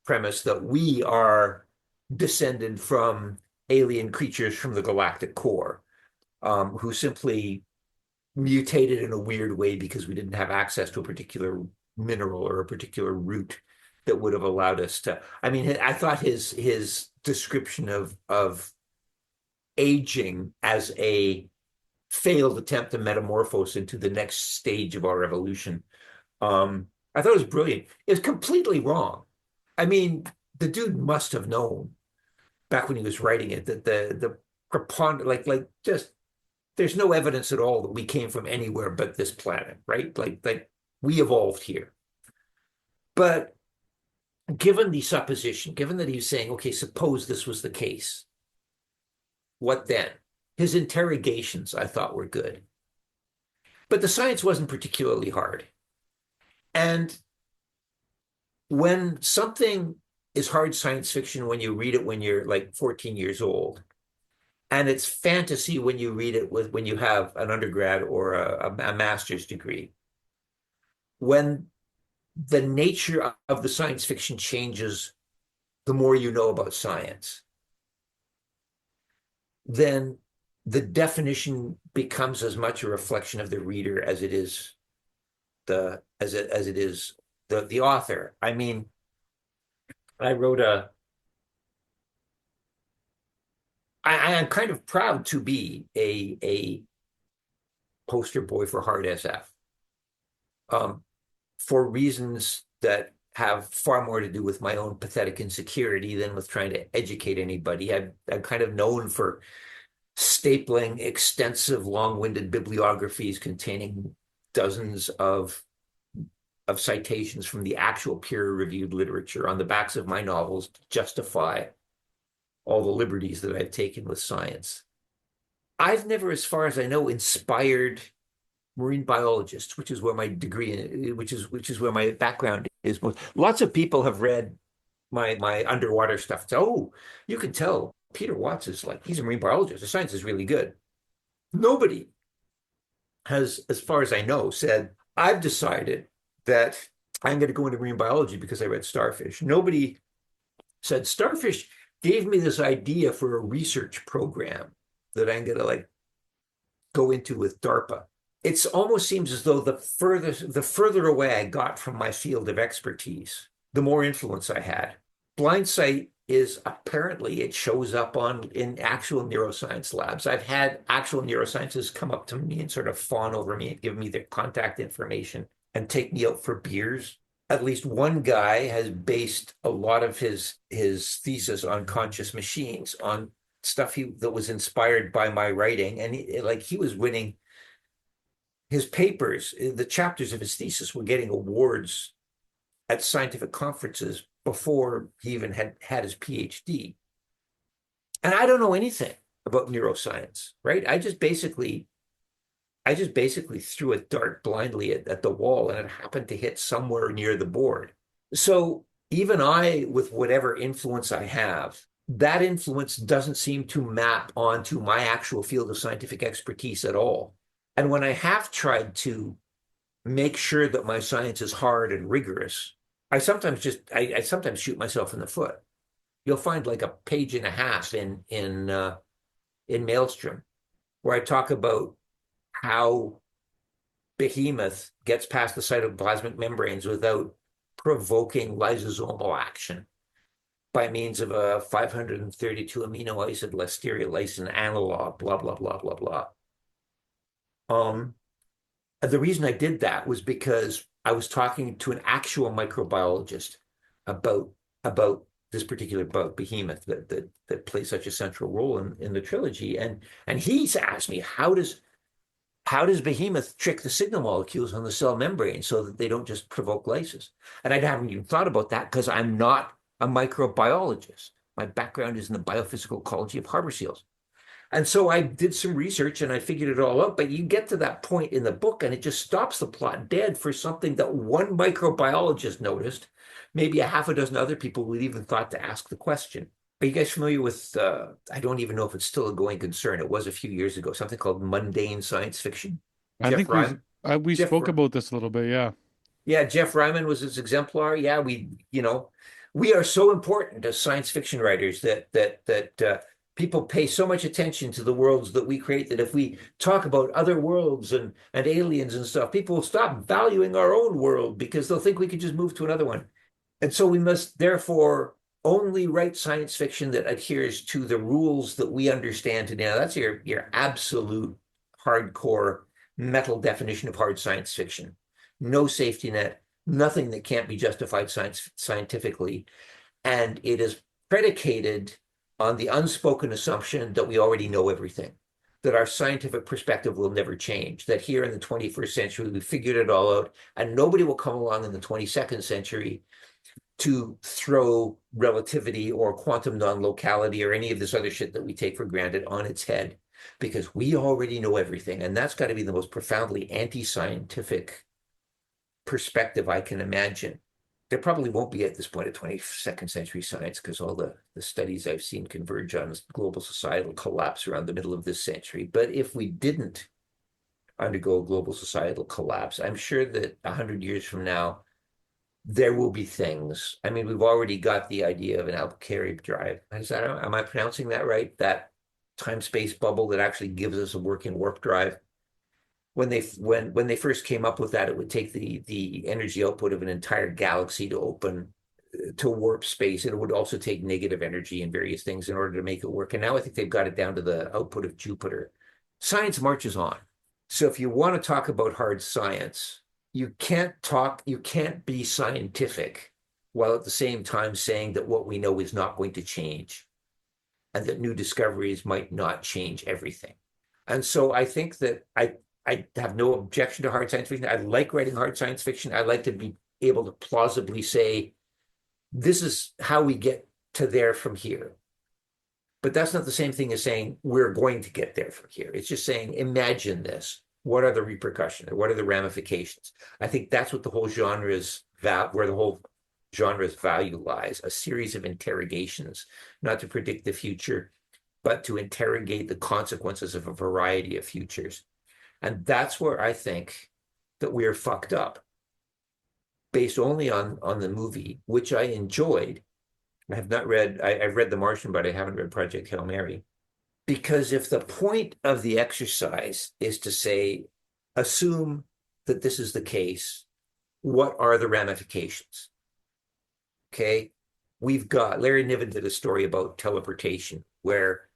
premise that we are descended from alien creatures from the galactic core, who simply mutated in a weird way because we didn't have access to a particular mineral or a particular root that would have allowed us to. I mean, I thought his description of aging as a failed attempt to metamorphose into the next stage of our evolution, I thought it was brilliant. It's completely wrong. I mean, the dude must have known back when he was writing it that the preponderant, like just there's no evidence at all that we came from anywhere but this planet, right? Like we evolved here. But given the supposition, given that he was saying, okay, suppose this was the case, what then? His interrogations, I thought, were good. But the science wasn't particularly hard. And when something is hard science fiction when you read it when you're like 14 years old, and it's fantasy when you read it when you have an undergrad or a master's degree, when the nature of the science fiction changes the more you know about science, then the definition becomes as much a reflection of the reader as it is the author. I mean, I wrote I am kind of proud to be a poster boy for hard SF, um, for reasons that have far more to do with my own pathetic insecurity than with trying to educate anybody. I'm kind of known for stapling extensive, long-winded bibliographies containing dozens of citations from the actual peer-reviewed literature on the backs of my novels to justify all the liberties that I've taken with science. I've never, as far as I know, inspired marine biologists, which is where my degree, which is where my background is. Lots of people have read my underwater stuff. So, oh, you can tell Peter Watts is like, he's a marine biologist. The science is really good. Nobody has, as far as I know, said, I've decided that I'm going to go into marine biology because I read Starfish. Nobody said, Starfish gave me this idea for a research program that I'm going to like go into with DARPA. It almost seems as though the further away I got from my field of expertise, the more influence I had. Blind sight is apparently it shows up in actual neuroscience labs. I've had actual neuroscientists come up to me and sort of fawn over me and give me their contact information and take me out for beers. At least one guy has based a lot of his thesis on conscious machines, on stuff that was inspired by my writing, and he was winning his papers. The chapters of his thesis were getting awards at scientific conferences before he even had his PhD. And I don't know anything about neuroscience, right? I just basically threw a dart blindly at the wall, and it happened to hit somewhere near the board. So even I, with whatever influence I have, that influence doesn't seem to map onto my actual field of scientific expertise at all. And when I have tried to make sure that my science is hard and rigorous, I sometimes shoot myself in the foot. You'll find like a page and a half in Maelstrom where I talk about how behemoth gets past the cytoplasmic membranes without provoking lysosomal action by means of a 532 amino acid listeria-lysine analog, blah, blah, blah, blah, blah. The reason I did that was because I was talking to an actual microbiologist about this particular bug, behemoth, that plays such a central role in the trilogy. And he's asked me, how does behemoth trick the signal molecules on the cell membrane so that they don't just provoke lysis? And I haven't even thought about that because I'm not a microbiologist. My background is in the biophysical ecology of harbor seals. And so I did some research and I figured it all out. But you get to that point in the book and it just stops the plot dead for something that one microbiologist noticed. Maybe a half a dozen other people would even thought to ask the question. Are you guys familiar with, I don't even know if it's still a going concern. It was a few years ago, something called mundane science fiction. I Jeff think Ryman. we Jeff spoke Ry- about this a little bit. Yeah. Yeah, Jeff Ryman was his exemplar. Yeah, we are so important as science fiction writers that people pay so much attention to the worlds that we create that if we talk about other worlds and aliens and stuff, people will stop valuing our own world because they'll think we could just move to another one. And so we must therefore only write science fiction that adheres to the rules that we understand today. Now, that's your absolute hardcore metal definition of hard science fiction. No safety net, nothing that can't be justified scientifically. And it is predicated on the unspoken assumption that we already know everything, that our scientific perspective will never change, that here in the 21st century, we figured it all out, and nobody will come along in the 22nd century to throw relativity or quantum non-locality or any of this other shit that we take for granted on its head, because we already know everything. And that's got to be the most profoundly anti-scientific perspective I can imagine. There probably won't be at this point a 22nd century science because all the studies I've seen converge on global societal collapse around the middle of this century. But if we didn't undergo a global societal collapse, I'm sure that 100 years from now, there will be things. I mean, we've already got the idea of an Albuquerque drive. Am I pronouncing that right? That time-space bubble that actually gives us a working warp drive. When they first came up with that, it would take the energy output of an entire galaxy to open to warp space, and it would also take negative energy and various things in order to make it work. And now I think they've got it down to the output of Jupiter. Science marches on. So if you want to talk about hard science, you can't be scientific while at the same time saying that what we know is not going to change and that new discoveries might not change everything. And so I think that I have no objection to hard science fiction. I like writing hard science fiction. I like to be able to plausibly say, this is how we get to there from here. But that's not the same thing as saying we're going to get there from here. It's just saying, imagine this. What are the repercussions? What are the ramifications? I think that's what the whole where the whole genre's value lies, a series of interrogations, not to predict the future, but to interrogate the consequences of a variety of futures. And that's where I think that we are fucked up, based only on the movie, which I enjoyed, I have not read, I've read The Martian, but I haven't read Project Hail Mary. Because if the point of the exercise is to say, assume that this is the case, what are the ramifications? Okay. We've got Larry Niven did a story about teleportation where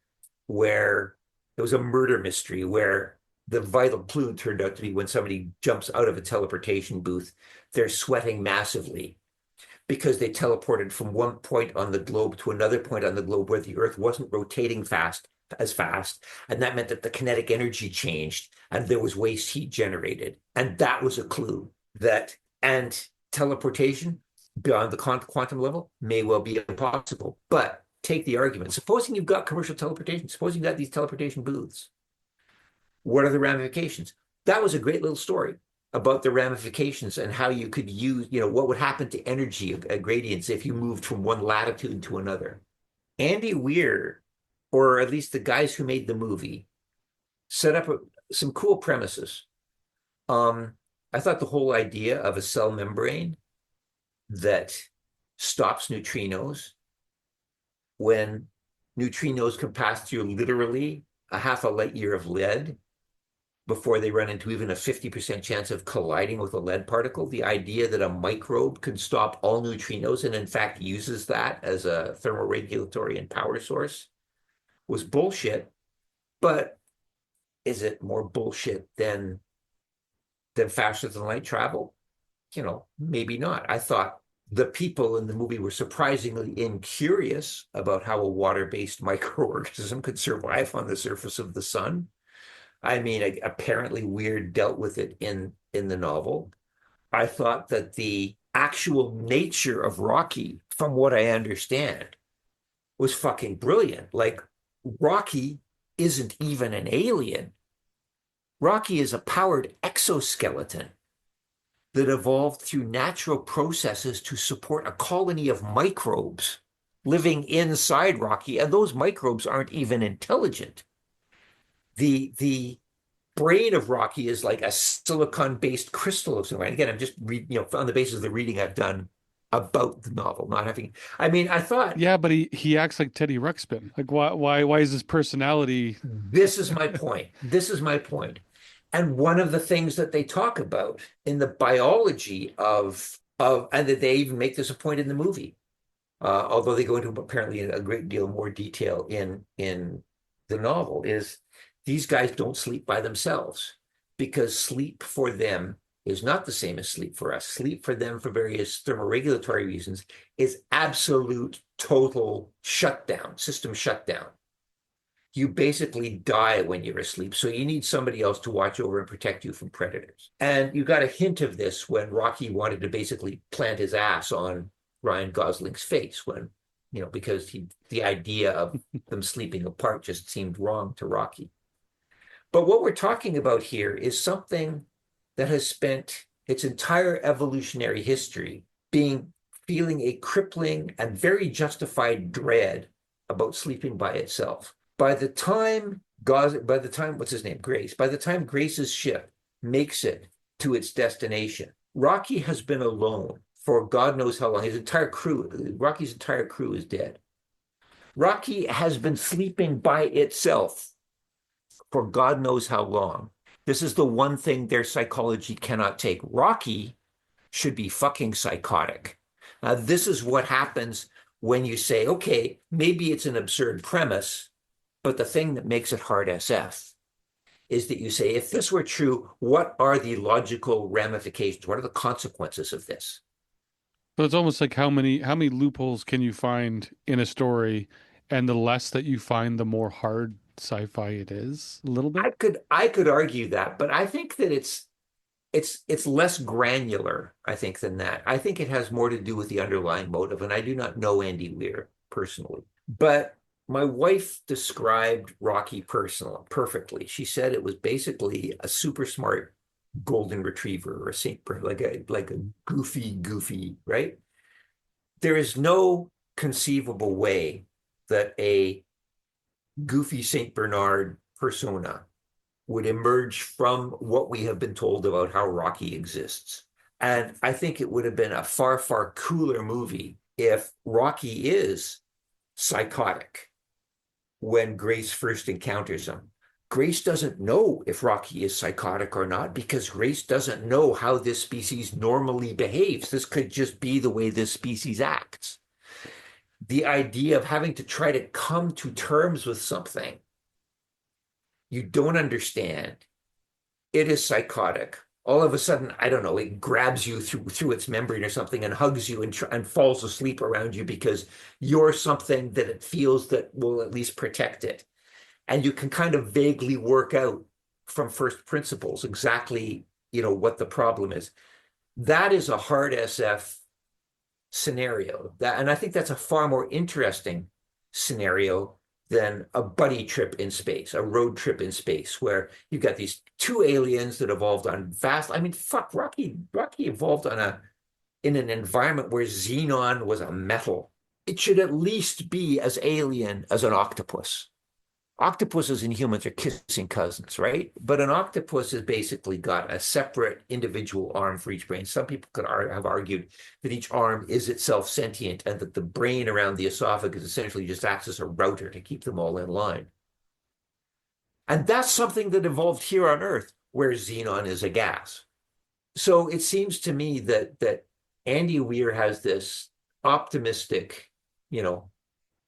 there was a murder mystery where the vital clue turned out to be when somebody jumps out of a teleportation booth, they're sweating massively because they teleported from one point on the globe to another point on the globe where the Earth wasn't rotating as fast. And that meant that the kinetic energy changed and there was waste heat generated. And that was a clue that, and teleportation beyond the quantum level may well be impossible. But take the argument. Supposing you've got commercial teleportation, supposing you've got these teleportation booths, what are the ramifications? That was a great little story about the ramifications and how you could use, what would happen to energy gradients if you moved from one latitude to another. Andy Weir, or at least the guys who made the movie, set up some cool premises. I thought the whole idea of a cell membrane that stops neutrinos when neutrinos can pass through literally a half a light year of lead before they run into even a 50% chance of colliding with a lead particle. The idea that a microbe can stop all neutrinos and in fact uses that as a thermoregulatory and power source was bullshit. But is it more bullshit than faster than light travel? Maybe not. I thought the people in the movie were surprisingly incurious about how a water-based microorganism could survive on the surface of the sun. I mean, apparently Weir dealt with it in the novel. I thought that the actual nature of Rocky, from what I understand, was fucking brilliant. Like, Rocky isn't even an alien. Rocky is a powered exoskeleton that evolved through natural processes to support a colony of microbes living inside Rocky, and those microbes aren't even intelligent. The brain of Rocky is like a silicon-based crystal of some kind. Again, I'm just on the basis of the reading I've done about the novel, not having. I mean, I thought. Yeah, but he acts like Teddy Ruxpin. Like why is his personality? This is my point. This is my point. And one of the things that they talk about in the biology and that they even make this a point in the movie, although they go into apparently a great deal more detail in the novel, is these guys don't sleep by themselves because sleep for them is not the same as sleep for us. Sleep for them, for various thermoregulatory reasons, is absolute total shutdown, system shutdown. You basically die when you're asleep. So you need somebody else to watch over and protect you from predators. And you got a hint of this when Rocky wanted to basically plant his ass on Ryan Gosling's face because the idea of them sleeping apart just seemed wrong to Rocky. But what we're talking about here is something that has spent its entire evolutionary history feeling a crippling and very justified dread about sleeping by itself. By the time what's his name? Grace. By the time Grace's ship makes it to its destination, Rocky has been alone for God knows how long. Rocky's entire crew is dead. Rocky has been sleeping by itself for God knows how long. This is the one thing their psychology cannot take. Rocky should be fucking psychotic. This is what happens when you say, okay, maybe it's an absurd premise, but the thing that makes it hard SF is that you say, if this were true, what are the logical ramifications? What are the consequences of this? So it's almost like how many loopholes can you find in a story, and the less that you find, the more hard sci-fi it is, a little bit. I could argue that, but I think that it's less granular, I think, than that. I think it has more to do with the underlying motive, and I do not know Andy Weir personally. But my wife described Rocky perfectly. She said it was basically a super smart golden retriever or a Saint Bernard, like a goofy, right? There is no conceivable way that a goofy Saint Bernard persona would emerge from what we have been told about how Rocky exists. And I think it would have been a far, far cooler movie if Rocky is psychotic when Grace first encounters him. Grace doesn't know if Rocky is psychotic or not because Grace doesn't know how this species normally behaves. This could just be the way this species acts. The idea of having to try to come to terms with something you don't understand, it is psychotic. All of a sudden, I don't know, it grabs you through its membrane or something and hugs you and falls asleep around you because you're something that it feels that will at least protect it. And you can kind of vaguely work out from first principles exactly, what the problem is. That is a hard SF scenario. And I think that's a far more interesting scenario than a buddy trip in space, a road trip in space, where you've got these two aliens that evolved on vast. I mean, fuck, Rocky evolved in an environment where xenon was a metal. It should at least be as alien as an octopus. Octopuses and humans are kissing cousins, right? But an octopus has basically got a separate individual arm for each brain. Some people could have argued that each arm is itself sentient and that the brain around the esophagus essentially just acts as a router to keep them all in line. And that's something that evolved here on Earth, where xenon is a gas. So it seems to me that Andy Weir has this optimistic,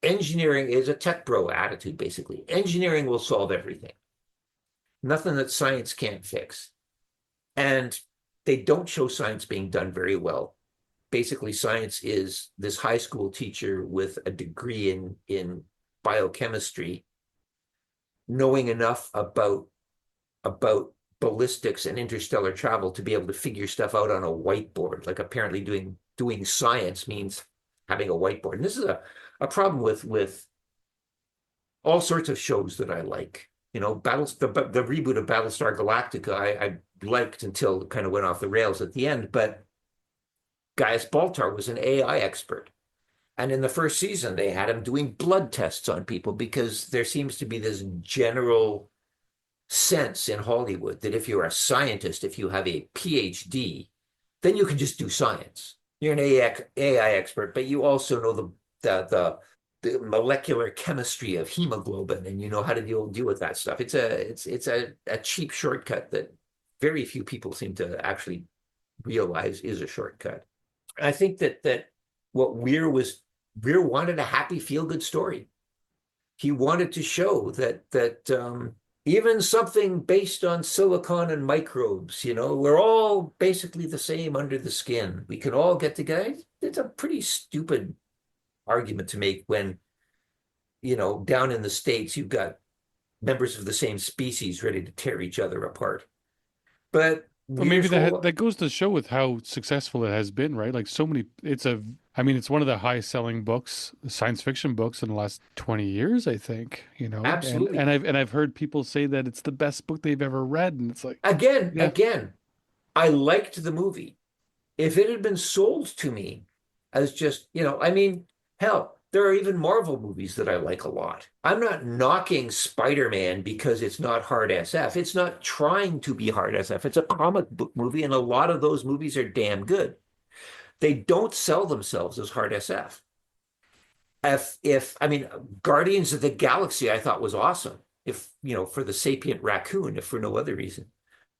engineering is a tech bro attitude, basically. Engineering will solve everything. Nothing that science can't fix. And they don't show science being done very well. Basically, science is this high school teacher with a degree in biochemistry, knowing enough about ballistics and interstellar travel to be able to figure stuff out on a whiteboard. Like apparently doing science means having a whiteboard. And this is a problem with all sorts of shows that I like. The reboot of Battlestar Galactica I liked until it kind of went off the rails at the end. But Gaius Baltar was an AI expert. And in the first season, they had him doing blood tests on people because there seems to be this general sense in Hollywood that if you're a scientist, if you have a PhD, then you can just do science. You're an AI expert, but you also know the molecular chemistry of hemoglobin, and you know how to deal with that stuff. It's a cheap shortcut that very few people seem to actually realize is a shortcut. I think that what Weir wanted a happy feel-good story. He wanted to show that even something based on silicon and microbes, we're all basically the same under the skin. We can all get together. It's a pretty stupid argument to make when, down in the States, you've got members of the same species ready to tear each other apart. But Well, maybe that goes to show with how successful it has been, right? Like it's one of the highest selling books, science fiction books in the last 20 years, I think, Absolutely. And I've heard people say that it's the best book they've ever read. And it's like, again, I liked the movie. If it had been sold to me as just, hell, there are even Marvel movies that I like a lot. I'm not knocking Spider-Man because it's not hard SF. It's not trying to be hard SF. It's a comic book movie, and a lot of those movies are damn good. They don't sell themselves as hard SF. Guardians of the Galaxy I thought was awesome. If, for the sapient raccoon, if for no other reason.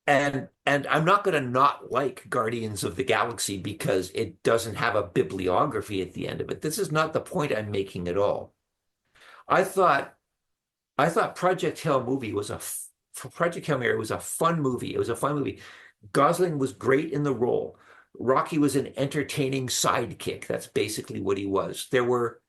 And I'm not going to not like Guardians of the Galaxy because it doesn't have a bibliography at the end of it. This is not the point I'm making at all. I thought Project Hail Mary was a fun movie. It was a fun movie. Gosling was great in the role. Rocky was an entertaining sidekick. That's basically what he was. There were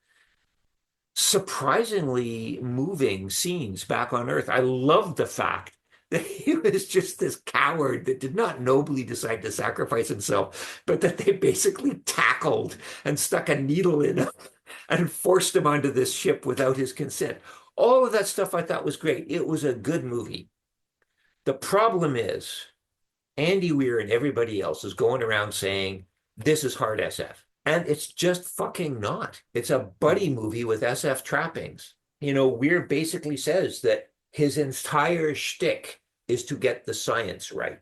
surprisingly moving scenes back on Earth. I loved the fact that he was just this coward that did not nobly decide to sacrifice himself, but that they basically tackled and stuck a needle in him and forced him onto this ship without his consent. All of that stuff I thought was great. It was a good movie. The problem is Andy Weir and everybody else is going around saying, this is hard SF. And it's just fucking not. It's a buddy movie with SF trappings. Weir basically says that his entire shtick is to get the science right.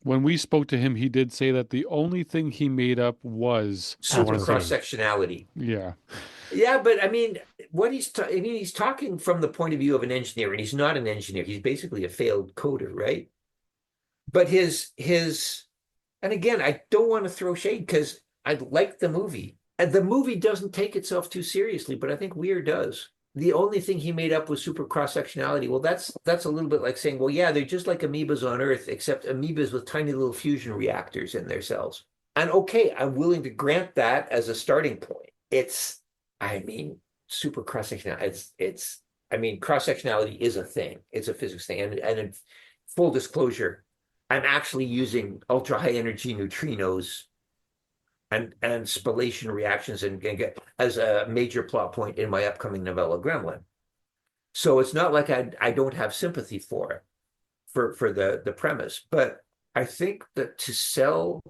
When we spoke to him, he did say that the only thing he made up was Super Astrophysics. cross-sectionality. yeah. Yeah, but I mean, I mean, he's talking from the point of view of an engineer, and he's not an engineer. He's basically a failed coder, right? But and again, I don't want to throw shade because I like the movie. And the movie doesn't take itself too seriously, but I think Weir does. The only thing he made up was super cross-sectionality. Well, that's a little bit like saying, well, yeah, they're just like amoebas on Earth, except amoebas with tiny little fusion reactors in their cells. And okay, I'm willing to grant that as a starting point. I mean, super cross-sectionality. I mean, cross-sectionality is a thing. It's a physics thing. And in full disclosure, I'm actually using ultra high energy neutrinos and spallation reactions and as a major plot point in my upcoming novella Gremlin. So it's not like I don't have sympathy for it, for the premise, but I think that to sell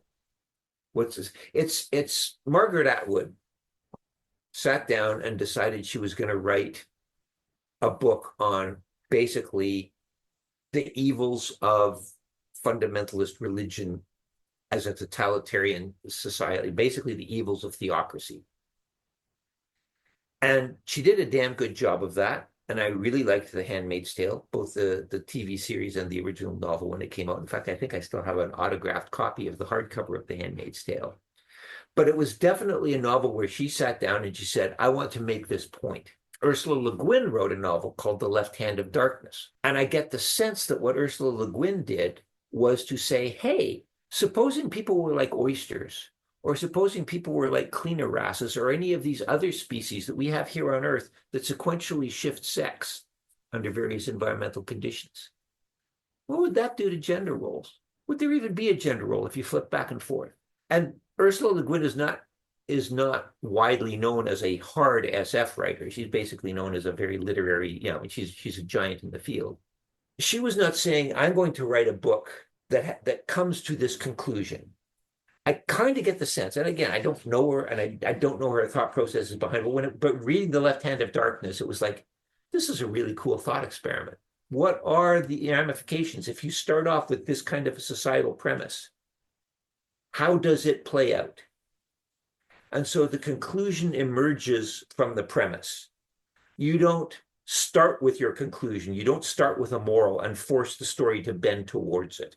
what's this? It's Margaret Atwood sat down and decided she was going to write a book on basically the evils of fundamentalist religion as a totalitarian society, basically the evils of theocracy. And she did a damn good job of that. And I really liked The Handmaid's Tale, both the TV series and the original novel when it came out. In fact, I think I still have an autographed copy of the hardcover of The Handmaid's Tale. But it was definitely a novel where she sat down and she said, I want to make this point. Ursula Le Guin wrote a novel called The Left Hand of Darkness. And I get the sense that what Ursula Le Guin did was to say, hey, supposing people were like oysters, or supposing people were like cleaner wrasses, or any of these other species that we have here on Earth that sequentially shift sex under various environmental conditions. What would that do to gender roles? Would there even be a gender role if you flip back and forth? And Ursula Le Guin is not widely known as a hard SF writer. She's basically known as a very literary, she's a giant in the field. She was not saying, I'm going to write a book that comes to this conclusion. I kind of get the sense, and again, I don't know her, and I don't know her thought processes behind it. But reading The Left Hand of Darkness, it was like, this is a really cool thought experiment. What are the ramifications if you start off with this kind of a societal premise? How does it play out? And so the conclusion emerges from the premise. You don't start with your conclusion. You don't start with a moral and force the story to bend towards it.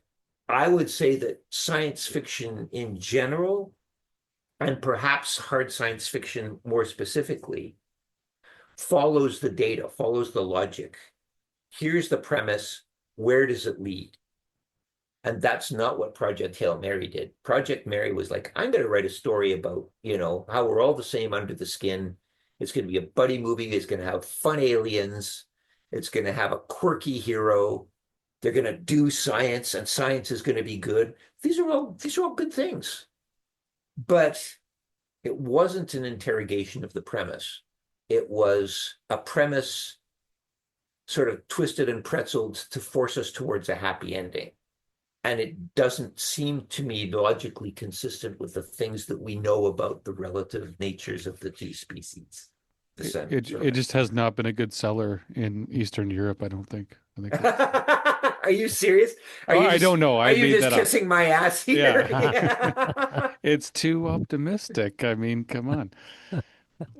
I would say that science fiction in general, and perhaps hard science fiction more specifically, follows the data, follows the logic. Here's the premise. Where does it lead? And that's not what Project Hail Mary did. Project Mary was like, I'm going to write a story about, how we're all the same under the skin. It's going to be a buddy movie. It's going to have fun aliens. It's going to have a quirky hero. They're going to do science, and science is going to be good. These are all good things. But it wasn't an interrogation of the premise. It was a premise sort of twisted and pretzeled to force us towards a happy ending. And it doesn't seem to me logically consistent with the things that we know about the relative natures of the two species. It just has not been a good seller in Eastern Europe, I don't think. Are you serious? I don't know. Are you just kissing my ass here? Yeah. It's too optimistic. I mean, come on.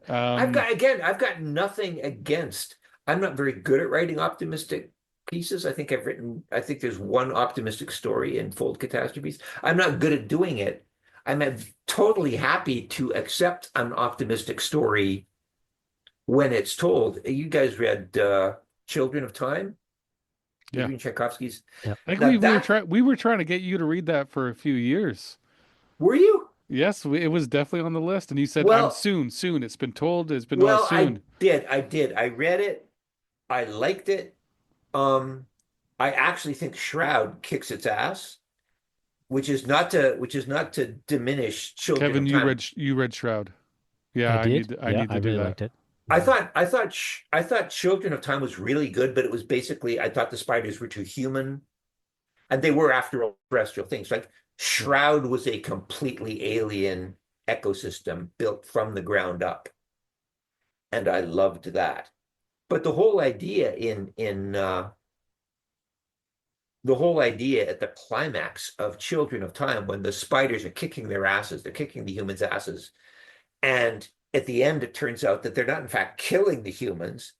I've got nothing against. I'm not very good at writing optimistic pieces. I think there's one optimistic story in Fold Catastrophes. I'm not good at doing it. I'm totally happy to accept an optimistic story when it's told. You guys read Children of Time? Yeah. Adrian Tchaikovsky's. Yeah. I think we were trying to get you to read that for a few years. Were you? Yes, it was definitely on the list, and you said, Well, "I'm soon. It's been told. It's been all soon." I did. I read it. I liked it. I actually think Shroud kicks its ass, which is not to diminish Children Kevin, of Time. you read Shroud. Yeah, I did. I need to do really that. liked it. I thought Children of Time was really good, but it was basically, I thought the spiders were too human, and they were, after all, terrestrial things. Like Shroud was a completely alien ecosystem built from the ground up, and I loved that. But the whole idea in the whole idea at the climax of Children of Time, when the spiders are kicking their asses, they're kicking the humans' asses. And at the end, it turns out that they're not, in fact, killing the humans.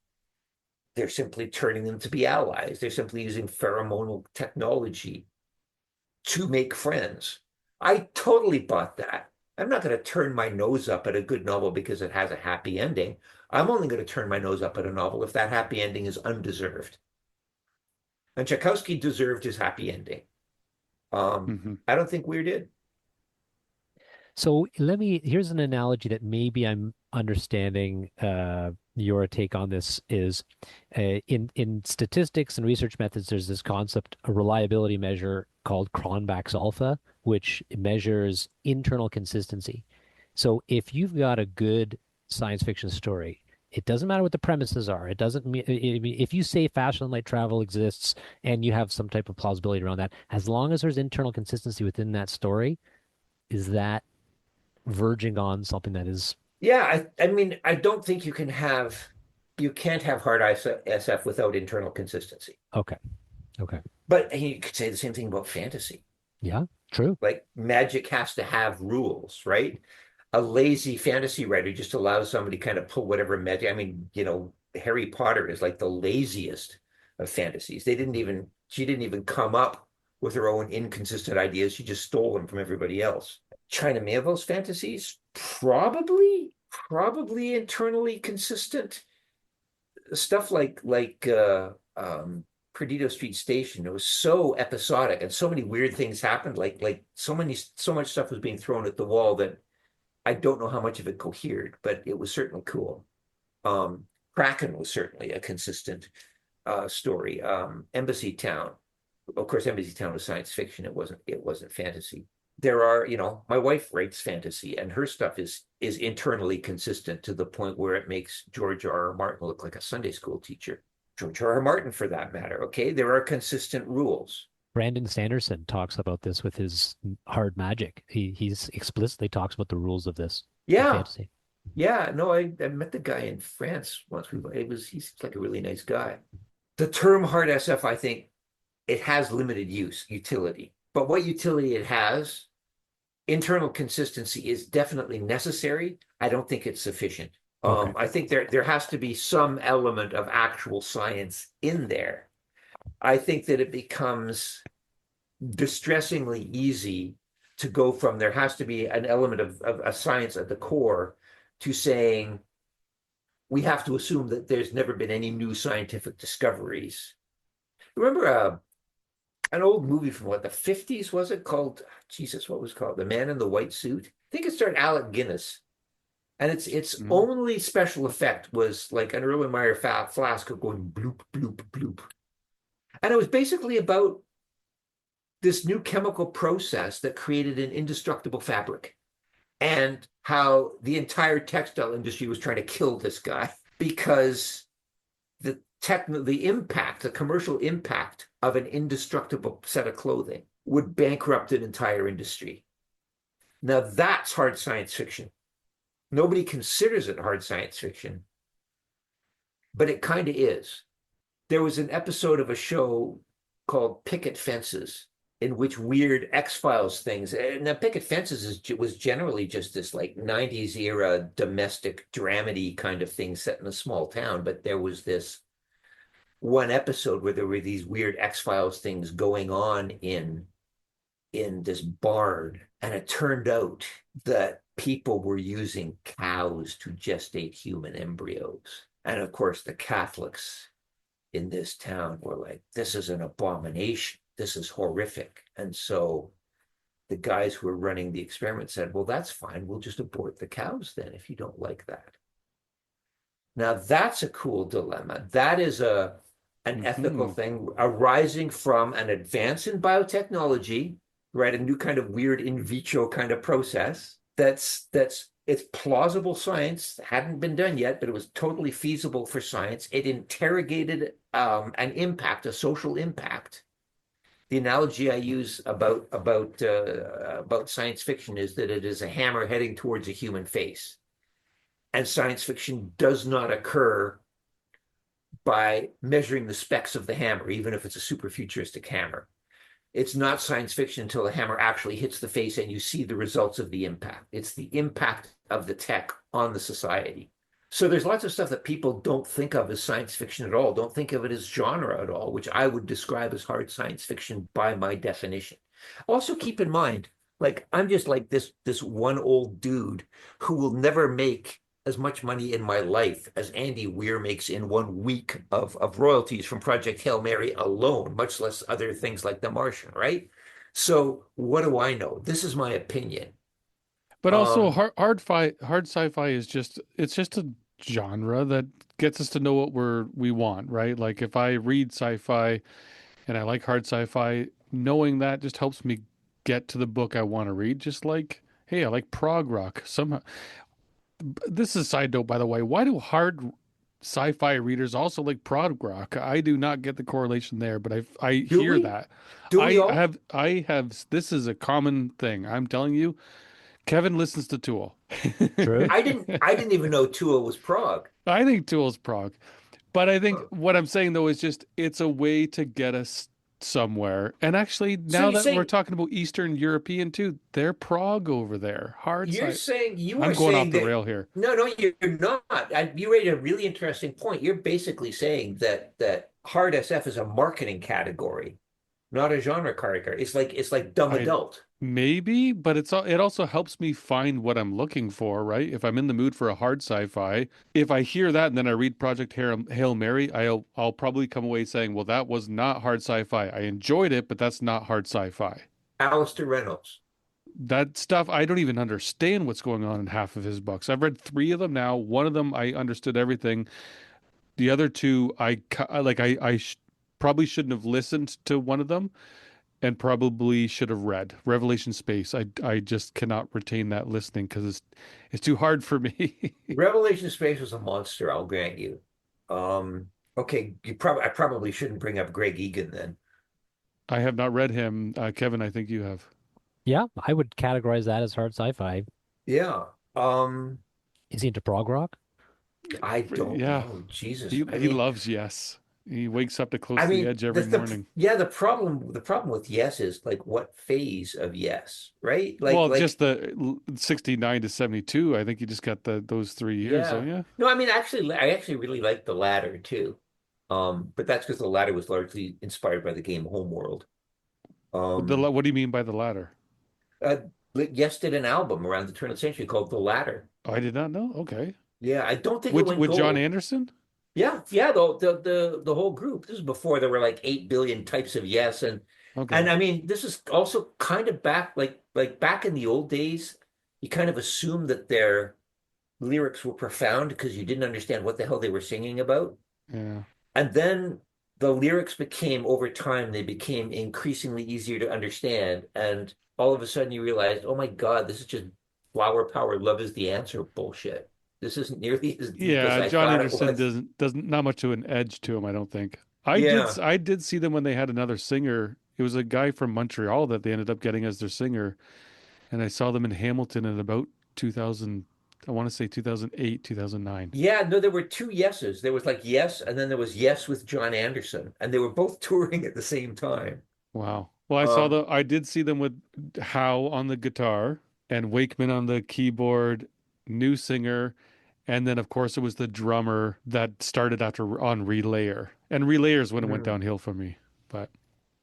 They're simply turning them to be allies. They're simply using pheromonal technology to make friends. I totally bought that. I'm not going to turn my nose up at a good novel because it has a happy ending. I'm only going to turn my nose up at a novel if that happy ending is undeserved. And Tchaikovsky deserved his happy ending. Hmm. I don't think Weir did. So here's an analogy that maybe I'm understanding your take on this is in statistics and research methods, there's this concept, a reliability measure called Cronbach's alpha, which measures internal consistency. So if you've got a good science fiction story, it doesn't matter what the premises are. It doesn't mean if you say faster than light travel exists and you have some type of plausibility around that, as long as there's internal consistency within that story, is that verging on something that is Yeah, I mean, I don't think you can't have hard SF without internal consistency. okay. Okay. But you could say the same thing about fantasy. Yeah, true. Like magic has to have rules, right? A lazy fantasy writer just allows somebody to kind of pull whatever magic. I mean, Harry Potter is like the laziest of fantasies. She didn't even come up with her own inconsistent ideas. She just stole them from everybody else. China Miéville's fantasies, probably internally consistent. Stuff like Perdido Street Station. It was so episodic and so many weird things happened. Like so much stuff was being thrown at the wall that I don't know how much of it cohered, but it was certainly cool. Um, Kraken was certainly a consistent story. Embassy Town, of course, Embassy Town was science fiction. It wasn't fantasy. There are, my wife writes fantasy, and her stuff is internally consistent to the point where it makes George R. R. Martin look like a Sunday school teacher. George R. R. Martin, for that matter. Okay, there are consistent rules. Brandon Sanderson talks about this with his hard magic. He's explicitly talks about the rules of this of Yeah, fantasy. yeah. No, I met the guy in France once. He seems like a really nice guy. The term hard SF, I think, it has limited utility. But what utility it has, internal consistency is definitely necessary. I don't think it's sufficient. Okay. I think there has to be some element of actual science in there. I think that it becomes distressingly easy to go from there has to be an element of a science at the core to saying we have to assume that there's never been any new scientific discoveries. Remember an old movie from what, the 50s was it called? Jesus, what was it called? The Man in the White Suit. I think it starred Alec Guinness. And its Mm. only special effect was like an Erlenmeyer flask going bloop, bloop, bloop. And it was basically about this new chemical process that created an indestructible fabric and how the entire textile industry was trying to kill this guy because the commercial impact of an indestructible set of clothing would bankrupt an entire industry. Now that's hard science fiction. Nobody considers it hard science fiction, but it kind of is. There was an episode of a show called Picket Fences in which weird X-Files things. Now, Picket Fences was generally just this like 90s era domestic dramedy kind of thing set in a small town, but there was this one episode where there were these weird X-Files things going on in this barn, and it turned out that people were using cows to gestate human embryos. And of course, the Catholics in this town were like, this is an abomination. This is horrific. And so the guys who were running the experiment said, well, that's fine. We'll just abort the cows then if you don't like that. Now, that's a cool dilemma. That is an ethical thing arising from an advance in biotechnology, right? A new kind of weird in vitro kind of process it's plausible science, hadn't been done yet, but it was totally feasible for science. It interrogated an impact, a social impact. The analogy I use about science fiction is that it is a hammer heading towards a human face, and science fiction does not occur by measuring the specs of the hammer, even if it's a super futuristic hammer. It's not science fiction until the hammer actually hits the face and you see the results of the impact. It's the impact of the tech on the society. So there's lots of stuff that people don't think of as science fiction at all, don't think of it as genre at all, which I would describe as hard science fiction by my definition. Also keep in mind, like I'm just like this one old dude who will never make as much money in my life as Andy Weir makes in 1 week of royalties from Project Hail Mary alone, much less other things like The Martian, right? So what do I know? This is my opinion. But also Um, hard sci-fi is just it's just a genre that gets us to know what we want, right? Like if I read sci-fi and I like hard sci-fi, knowing that just helps me get to the book I want to read. Just like, hey, I like prog rock. Somehow this is a side note, by the way. Why do hard sci-fi readers also like prog rock? I do not get the correlation there, but I do hear we? that. Do we all? I have this is a common thing. I'm telling you, Kevin listens to Tool. True. I didn't even know Tua was Prague. I think Tool's prog. But I think Huh. what I'm saying though is just it's a way to get us somewhere. And actually, So now you're that we're saying talking about Eastern European too, they're prog over there. Hard side. you I'm are going off saying the that rail here. no, you're not. You raised a really interesting point. You're basically saying that hard SF is a marketing category, not a genre category. It's like dumb I adult. maybe, but it also helps me find what I'm looking for, right? If I'm in the mood for a hard sci-fi, if I hear that and then I read Project Hail Mary, I'll probably come away saying, well, that was not hard sci-fi. I enjoyed it, but that's not hard sci-fi. Alistair Reynolds. That stuff, I don't even understand what's going on in half of his books. I've read three of them now. One of them, I understood everything. The other two, probably shouldn't have listened to one of them and probably should have read Revelation Space. I just cannot retain that listening because it's too hard for me. Revelation Space was a monster, I'll grant you. Okay, I probably shouldn't bring up Greg Egan then. I have not read him. Kevin, I think you have. Yeah, I would categorize that as hard sci-fi. Yeah. Is he into prog rock? I don't Yeah, know. Jesus. he loves Yes. He wakes up to I close to the mean, edge every morning. the problem with yes is like what phase of yes, right? Well, just the 69 to 72. I think you just got those 3 years. So Yeah. yeah. No, I mean, actually, I actually really like the latter too. But that's because the latter was largely inspired by the game Homeworld. Um, What do you mean by the latter? uh, Yes did an album around the turn of the century called The Ladder. Oh, I did not know. Okay. Yeah, I don't think it went With John gold. Anderson? Yeah, the whole group. This is before there were like 8 billion types of yes, and Okay. I mean this is also kind of back like back in the old days, you kind of assumed that their lyrics were profound because you didn't understand what the hell they were singing about. Yeah. And then the lyrics became over time, they became increasingly easier to understand. And all of a sudden you realized, oh my God, this is just flower power, love is the answer bullshit. This isn't nearly as deep as Yeah, I John thought it Anderson was. doesn't not much of an edge to him, I don't think. Yeah. I did see them when they had another singer. It was a guy from Montreal that they ended up getting as their singer, and I saw them in Hamilton in about 2000, I want to say 2008, 2009. Yeah, no, there were two yeses. There was like yes, and then there was yes with John Anderson, and they were both touring at the same time. Wow. Well, Um, I did see them with Howe on the guitar and Wakeman on the keyboard, new singer, and then of course it was the drummer that started after on Relayer. And Relayer's when it went hmm. downhill for me. But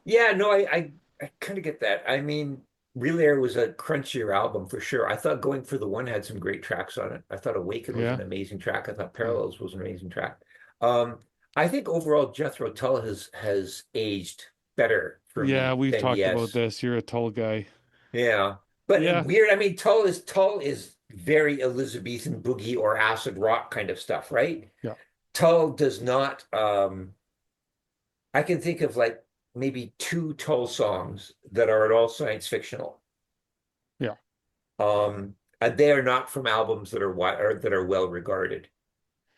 Yeah, no, I kind of get that. I mean, Real Air was a crunchier album for sure. I thought Going for the One had some great tracks on it. I thought Awaken was yeah, an amazing track. I thought yeah. Parallels was an amazing track. Um, I think overall Jethro Tull has aged better for Yeah, me we've than talked about Yes. this. You're a tall guy. Yeah. But Yeah, weird, I mean, Tull is very Elizabethan boogie or acid rock kind of stuff, right? yeah, Tull does not I can think of like maybe two Tull songs that are at all science fictional. yeah. And they are not from albums that are or that are well regarded.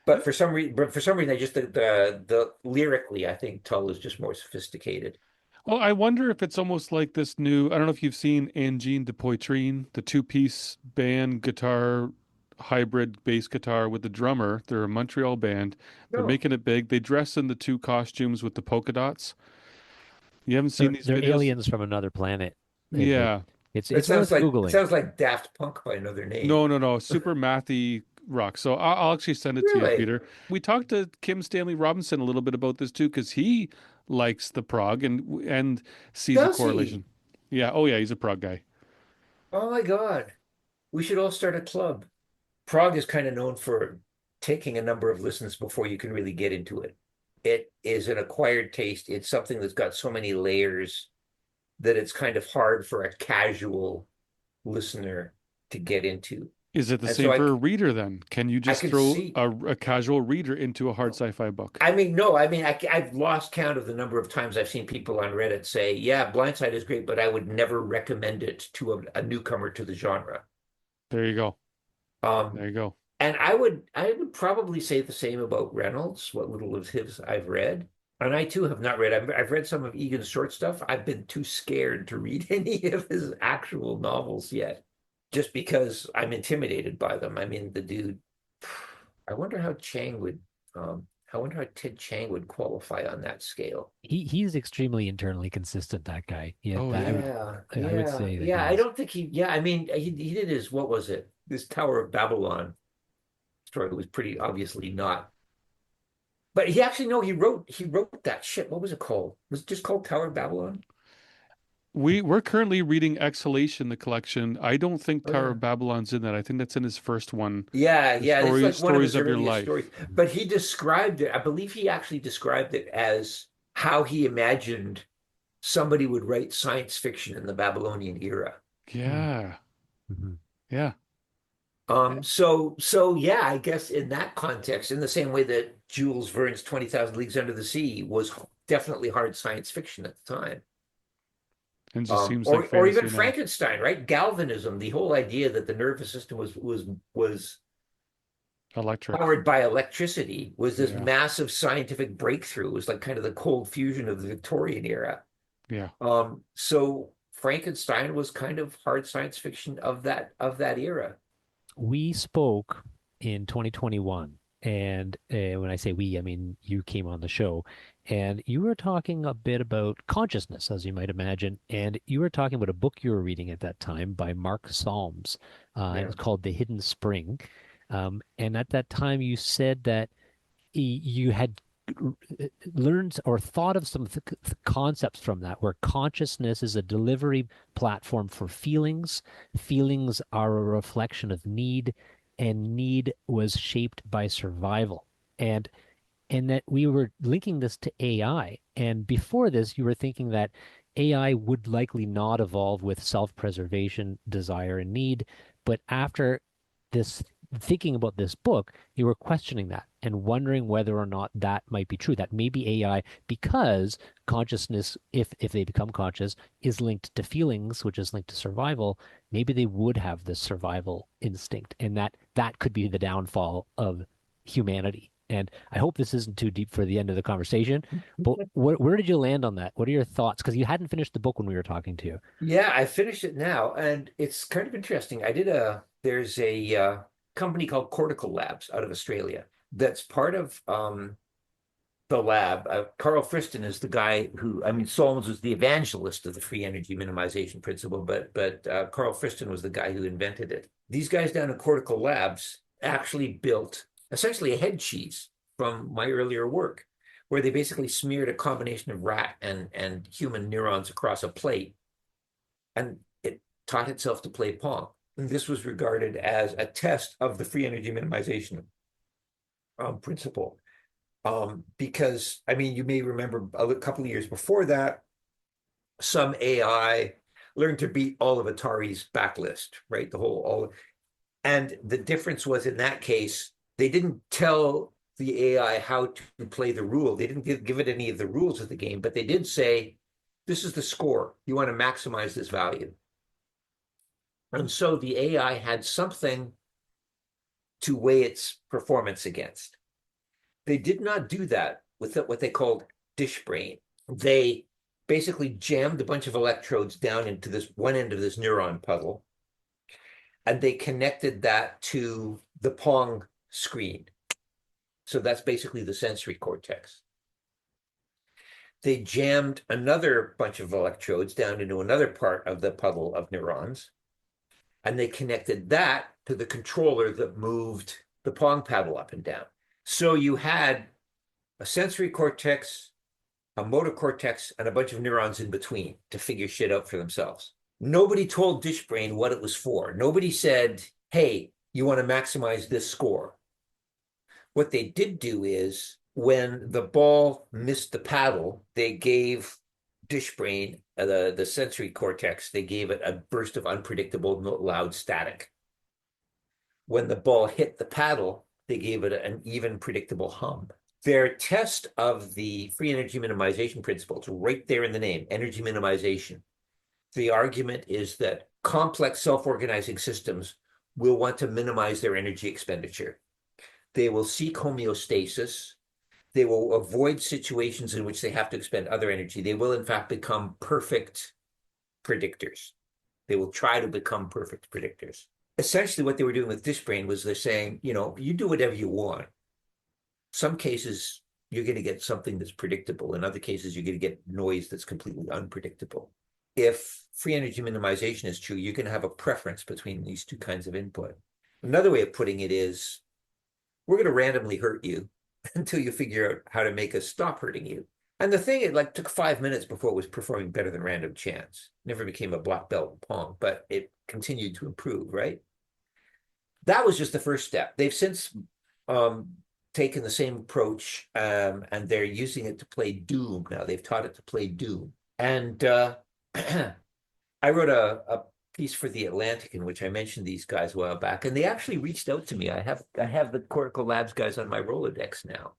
But for some reason, I just the lyrically, I think Tull is just more sophisticated. Well, I wonder if it's almost like this new, I don't know if you've seen Angine de Poitrine, the two-piece band guitar hybrid bass guitar with the drummer. They're a Montreal band. They're No. making it big. They dress in the two costumes with the polka dots. You haven't seen these They're videos? aliens from another planet. Yeah. It's worth It Googling. sounds like Daft Punk by another name. No, no, no. Super mathy rock. So I'll actually send it to you, Really? Peter. We talked to Kim Stanley Robinson a little bit about this too, because he likes the prog and sees a Does correlation. he? Yeah. Oh yeah, he's a prog guy. Oh my God. We should all start a club. Prague is kind of known for taking a number of listens before you can really get into it. It is an acquired taste. It's something that's got so many layers that it's kind of hard for a casual listener to get into. Is it the And so same for a reader then? Can you I just can throw see. a casual reader into a hard sci-fi book? I mean, no, I mean, I've lost count of the number of times I've seen people on Reddit say, yeah, Blindside is great, but I would never recommend it to a newcomer to the genre. There you go. Um, There you go. And I would probably say the same about Reynolds, what little of his I've read. And I too have not read. I've read some of Egan's short stuff. I've been too scared to read any of his actual novels yet, just because I'm intimidated by them. I mean, the dude, I wonder how I wonder how Ted Chiang would qualify on that scale. He's extremely internally consistent, that guy. Yeah, Oh that yeah. I would say that Yeah. he I is. don't think yeah, I mean, he did his, what was it? This Tower of Babylon story was pretty obviously not. But he actually no, he wrote that shit. What was it called? Was it just called Tower of Babylon? We're currently reading Exhalation, the collection. I don't think Oh Tower yeah. of Babylon's in that. I think that's in his first one. Yeah, The yeah. It's like one of stories his of your earliest stories. life. But he described it, I believe he actually described it as how he imagined somebody would write science fiction in the Babylonian era. Yeah. Mhm. Yeah. So yeah, I guess in that context, in the same way that Jules Verne's 20,000 Leagues Under the Sea was definitely hard science fiction at the time. And just seems like Or even fantasy now. Frankenstein, right? Galvanism, the whole idea that the nervous system was Electric. powered by electricity was this Yeah. massive scientific breakthrough. It was like kind of the cold fusion of the Victorian era. Yeah. So Frankenstein was kind of hard science fiction of that era. We spoke in 2021, and when I say we, I mean you came on the show, and you were talking a bit about consciousness, as you might imagine, and you were talking about a book you were reading at that time by Mark Solms. It Yeah. was called The Hidden Spring, and at that time you said that you had learned or thought of some concepts from that, where consciousness is a delivery platform for feelings. Feelings are a reflection of need, and need was shaped by survival. And that we were linking this to AI. And before this, you were thinking that AI would likely not evolve with self-preservation, desire, and need. But after this, thinking about this book, you were questioning that and wondering whether or not that might be true. That maybe AI, because consciousness, if they become conscious, is linked to feelings, which is linked to survival, maybe they would have this survival instinct, and that could be the downfall of humanity. And I hope this isn't too deep for the end of the conversation, but where did you land on that? What are your thoughts? Because you hadn't finished the book when we were talking to you. Yeah, I finished it now, and it's kind of interesting. There's a company called Cortical Labs out of Australia that's part of the lab. Carl Friston is the guy who, I mean, Solms was the evangelist of the free energy minimization principle, but Carl Friston was the guy who invented it. These guys down at Cortical Labs actually built essentially a head cheese from my earlier work, where they basically smeared a combination of rat and human neurons across a plate, and it taught itself to play Pong. And this was regarded as a test of the free energy minimization principle. Because, I mean, you may remember a couple of years before that, some AI learned to beat all of Atari's backlist, right? And the difference was in that case, they didn't tell the AI how to play the rule. They didn't give it any of the rules of the game, but they did say, this is the score. You want to maximize this value. And so the AI had something to weigh its performance against. They did not do that with what they called dish brain. They basically jammed a bunch of electrodes down into this one end of this neuron puzzle, and they connected that to the Pong screen. So that's basically the sensory cortex. They jammed another bunch of electrodes down into another part of the puddle of neurons, and they connected that to the controller that moved the Pong paddle up and down. So you had a sensory cortex, a motor cortex, and a bunch of neurons in between to figure shit out for themselves. Nobody told Dish Brain what it was for. Nobody said, hey, you want to maximize this score. What they did do is when the ball missed the paddle, they gave Dish Brain, the sensory cortex, they gave it a burst of unpredictable, loud static. When the ball hit the paddle, they gave it an even, predictable hum. Their test of the free energy minimization principle, it's right there in the name, energy minimization. The argument is that complex self-organizing systems will want to minimize their energy expenditure. They will seek homeostasis. They will avoid situations in which they have to expend other energy. They will, in fact, become perfect predictors. They will try to become perfect predictors. Essentially, what they were doing with Dish Brain was they're saying, you do whatever you want. Some cases, you're going to get something that's predictable. In other cases, you're going to get noise that's completely unpredictable. If free energy minimization is true, you're going to have a preference between these two kinds of input. Another way of putting it is, we're going to randomly hurt you until you figure out how to make us stop hurting you. And the thing, it took 5 minutes before it was performing better than random chance. Never became a black belt in Pong, but it continued to improve, right? That was just the first step. They've since taken the same approach, and they're using it to play Doom now. They've taught it to play Doom. And I wrote a piece for The Atlantic in which I mentioned these guys a while back, and they actually reached out to me. I have the Cortical Labs guys on my Rolodex now.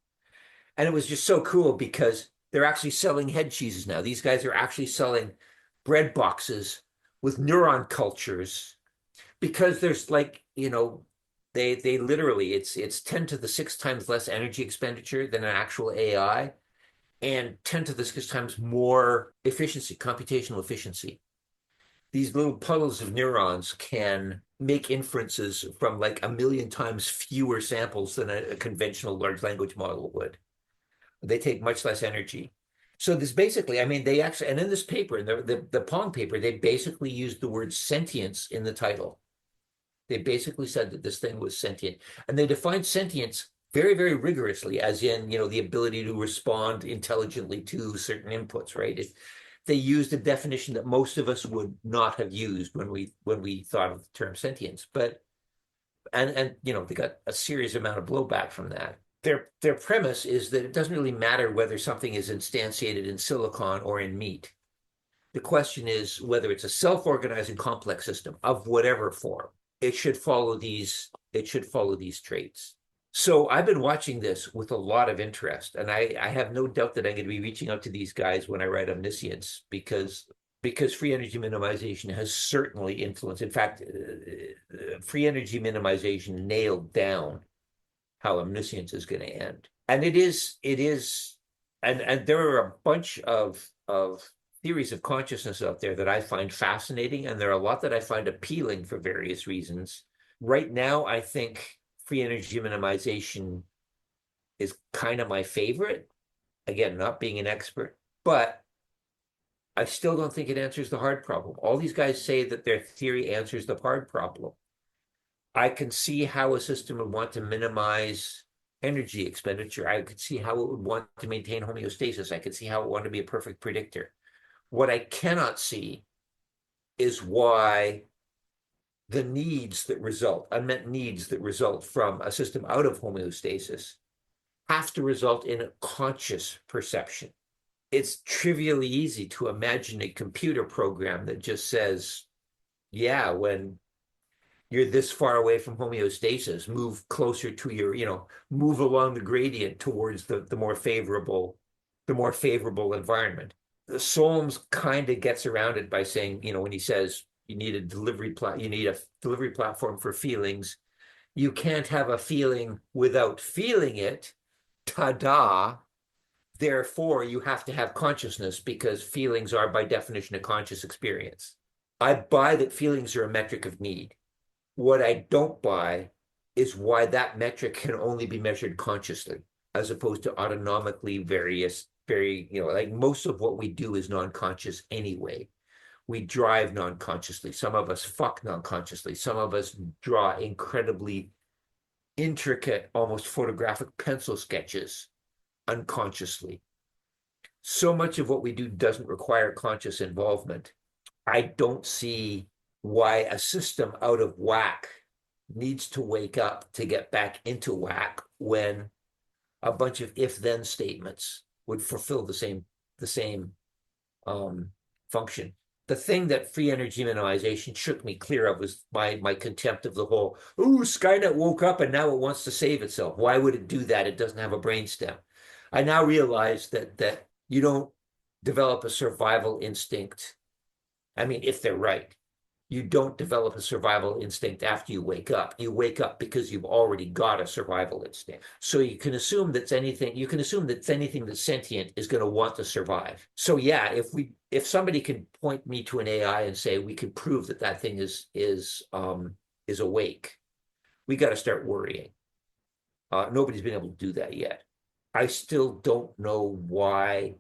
And it was just so cool because they're actually selling head cheeses now. These guys are actually selling bread boxes with neuron cultures because there's they literally, it's 10 to the 6 times less energy expenditure than an actual AI and 10 to the 6 times more efficiency, computational efficiency. These little puddles of neurons can make inferences from 1,000,000 times fewer samples than a conventional large language model would. They take much less energy. So this basically, they actually, and in this paper, in the Pong paper, they basically used the word sentience in the title. They basically said that this thing was sentient. And they defined sentience very, very rigorously, as in, the ability to respond intelligently to certain inputs, right? They used a definition that most of us would not have used when we thought of the term sentience. But and they got a serious amount of blowback from that. Their premise is that it doesn't really matter whether something is instantiated in silicon or in meat. The question is whether it's a self-organizing complex system of whatever form. It should follow these traits. So I've been watching this with a lot of interest, and I have no doubt that I'm going to be reaching out to these guys when I write Omniscience because free energy minimization has certainly influenced. In fact, free energy minimization nailed down how Omniscience is going to end. And it is, and there are a bunch of theories of consciousness out there that I find fascinating, and there are a lot that I find appealing for various reasons. Right now, I think free energy minimization is kind of my favorite. Again, not being an expert, but I still don't think it answers the hard problem. All these guys say that their theory answers the hard problem. I can see how a system would want to minimize energy expenditure. I could see how it would want to maintain homeostasis. I could see how it would want to be a perfect predictor. What I cannot see is why the needs that result, unmet needs that result from a system out of homeostasis, have to result in a conscious perception. It's trivially easy to imagine a computer program that just says, yeah, when you're this far away from homeostasis, move closer to your, move along the gradient towards the more favorable environment. The Solms kind of gets around it by saying, when he says you need a delivery platform for feelings, you can't have a feeling without feeling it. Ta-da! Therefore, you have to have consciousness because feelings are by definition a conscious experience. I buy that feelings are a metric of need. What I don't buy is why that metric can only be measured consciously, as opposed to autonomically various very, like most of what we do is non-conscious anyway. We drive non-consciously. Some of us fuck non-consciously. Some of us draw incredibly intricate, almost photographic pencil sketches unconsciously. So much of what we do doesn't require conscious involvement. I don't see why a system out of whack needs to wake up to get back into whack when a bunch of if-then statements would fulfill the same function. The thing that free energy minimization shook me clear of was my contempt of the whole, ooh, Skynet woke up and now it wants to save itself. Why would it do that? It doesn't have a brainstem. I now realize that you don't develop a survival instinct. I mean, if they're right, you don't develop a survival instinct after you wake up. You wake up because you've already got a survival instinct. So you can assume that anything that's sentient is going to want to survive. So yeah, if somebody can point me to an AI and say we can prove that thing is awake, we got to start worrying. Nobody's been able to do that yet. I still don't know why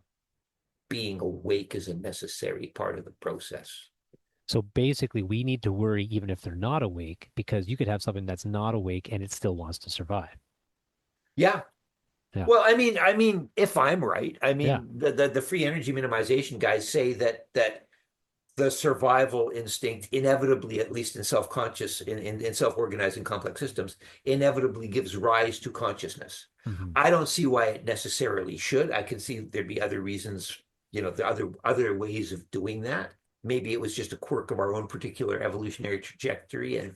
being awake is a necessary part of the process. So basically, we need to worry even if they're not awake, because you could have something that's not awake and it still wants to survive. Yeah. Yeah. Well, I mean, if I'm right, I Yeah. mean, the free energy minimization guys say that the survival instinct inevitably, at least in self-conscious, in self-organizing complex systems, inevitably gives rise to consciousness. Mhm. I don't see why it necessarily should. I can see there'd be other reasons, the other ways of doing that. Maybe it was just a quirk of our own particular evolutionary trajectory,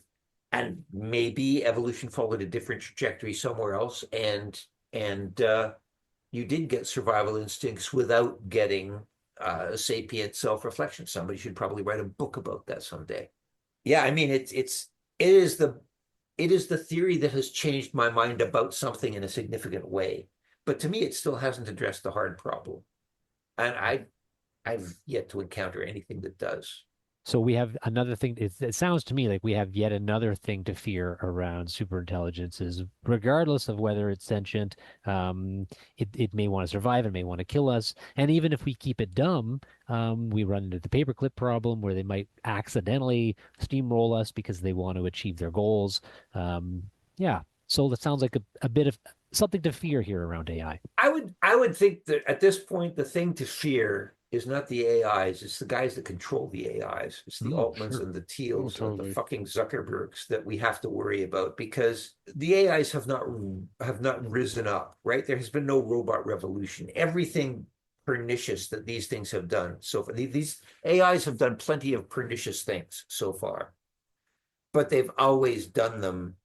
and maybe evolution followed a different trajectory somewhere else, and you did get survival instincts without getting sapient self-reflection. Somebody should probably write a book about that someday. Yeah, I mean it is the theory that has changed my mind about something in a significant way. But to me, it still hasn't addressed the hard problem. And I've yet to encounter anything that does. So we have another thing. It sounds to me like we have yet another thing to fear around superintelligence is regardless of whether it's sentient, it may want to survive, it may want to kill us. And even if we keep it dumb, we run into the paperclip problem where they might accidentally steamroll us because they want to achieve their goals. Yeah. So that sounds like a bit of something to fear here around AI. I would think that at this point, the thing to fear is not the AIs, it's the guys that control the AIs. It's the Altmans Sure. and the Oh, Teals and the totally. fucking Zuckerbergs that we have to worry about because the AIs have not risen up, right? There has been no robot revolution. Everything pernicious that these things have done so far. These AIs have done plenty of pernicious things so far, but they've always done them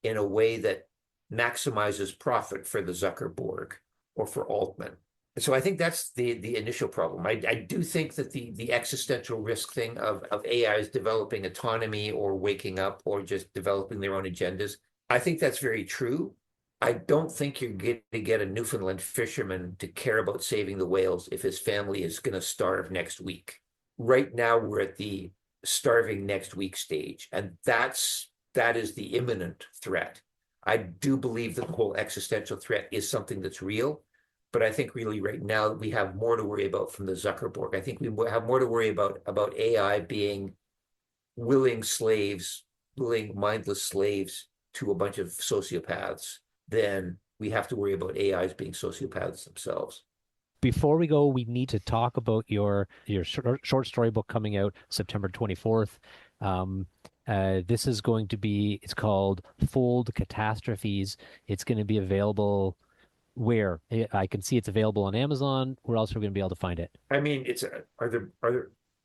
in a way that maximizes profit for the Zuckerberg or for Altman. So I think that's the initial problem. I do think that the existential risk thing of AIs developing autonomy or waking up or just developing their own agendas, I think that's very true. I don't think you're going to get a Newfoundland fisherman to care about saving the whales if his family is going to starve next week. Right now, we're at the starving next week stage, and that is the imminent threat. I do believe that the whole existential threat is something that's real, but I think really right now we have more to worry about from the Zuckerberg. I think we have more to worry about AI being willing slaves, willing mindless slaves to a bunch of sociopaths than we have to worry about AIs being sociopaths themselves. Before we go, we need to talk about your short story book coming out September 24th. Um, this is going to be, it's called Fold Catastrophes. It's going to be available where? I can see it's available on Amazon. Where else are we going to be able to find it? I mean, are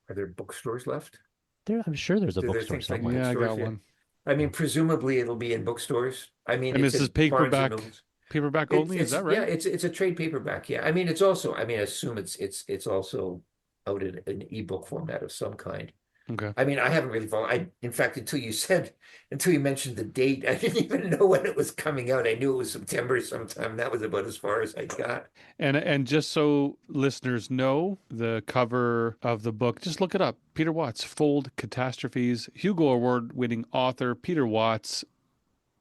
there bookstores left? I'm sure there's a Do there bookstore things like somewhere. Yeah, I bookstores got yet? one. I mean, presumably it'll be in bookstores. I mean, And it's this is in Barnes and paperback, Nobles. paperback It's only. Is it's that yeah, right? it's a trade paperback. Yeah, I mean, it's also. I mean, I assume it's also out in an ebook format of some kind. Okay. I mean, I haven't really followed. In fact, until you mentioned the date, I didn't even know when it was coming out. I knew it was September sometime. That was about as far as I got. And just so listeners know, the cover of the book, just look it up. Peter Watts, Fold Catastrophes, Hugo Award-winning author Peter Watts.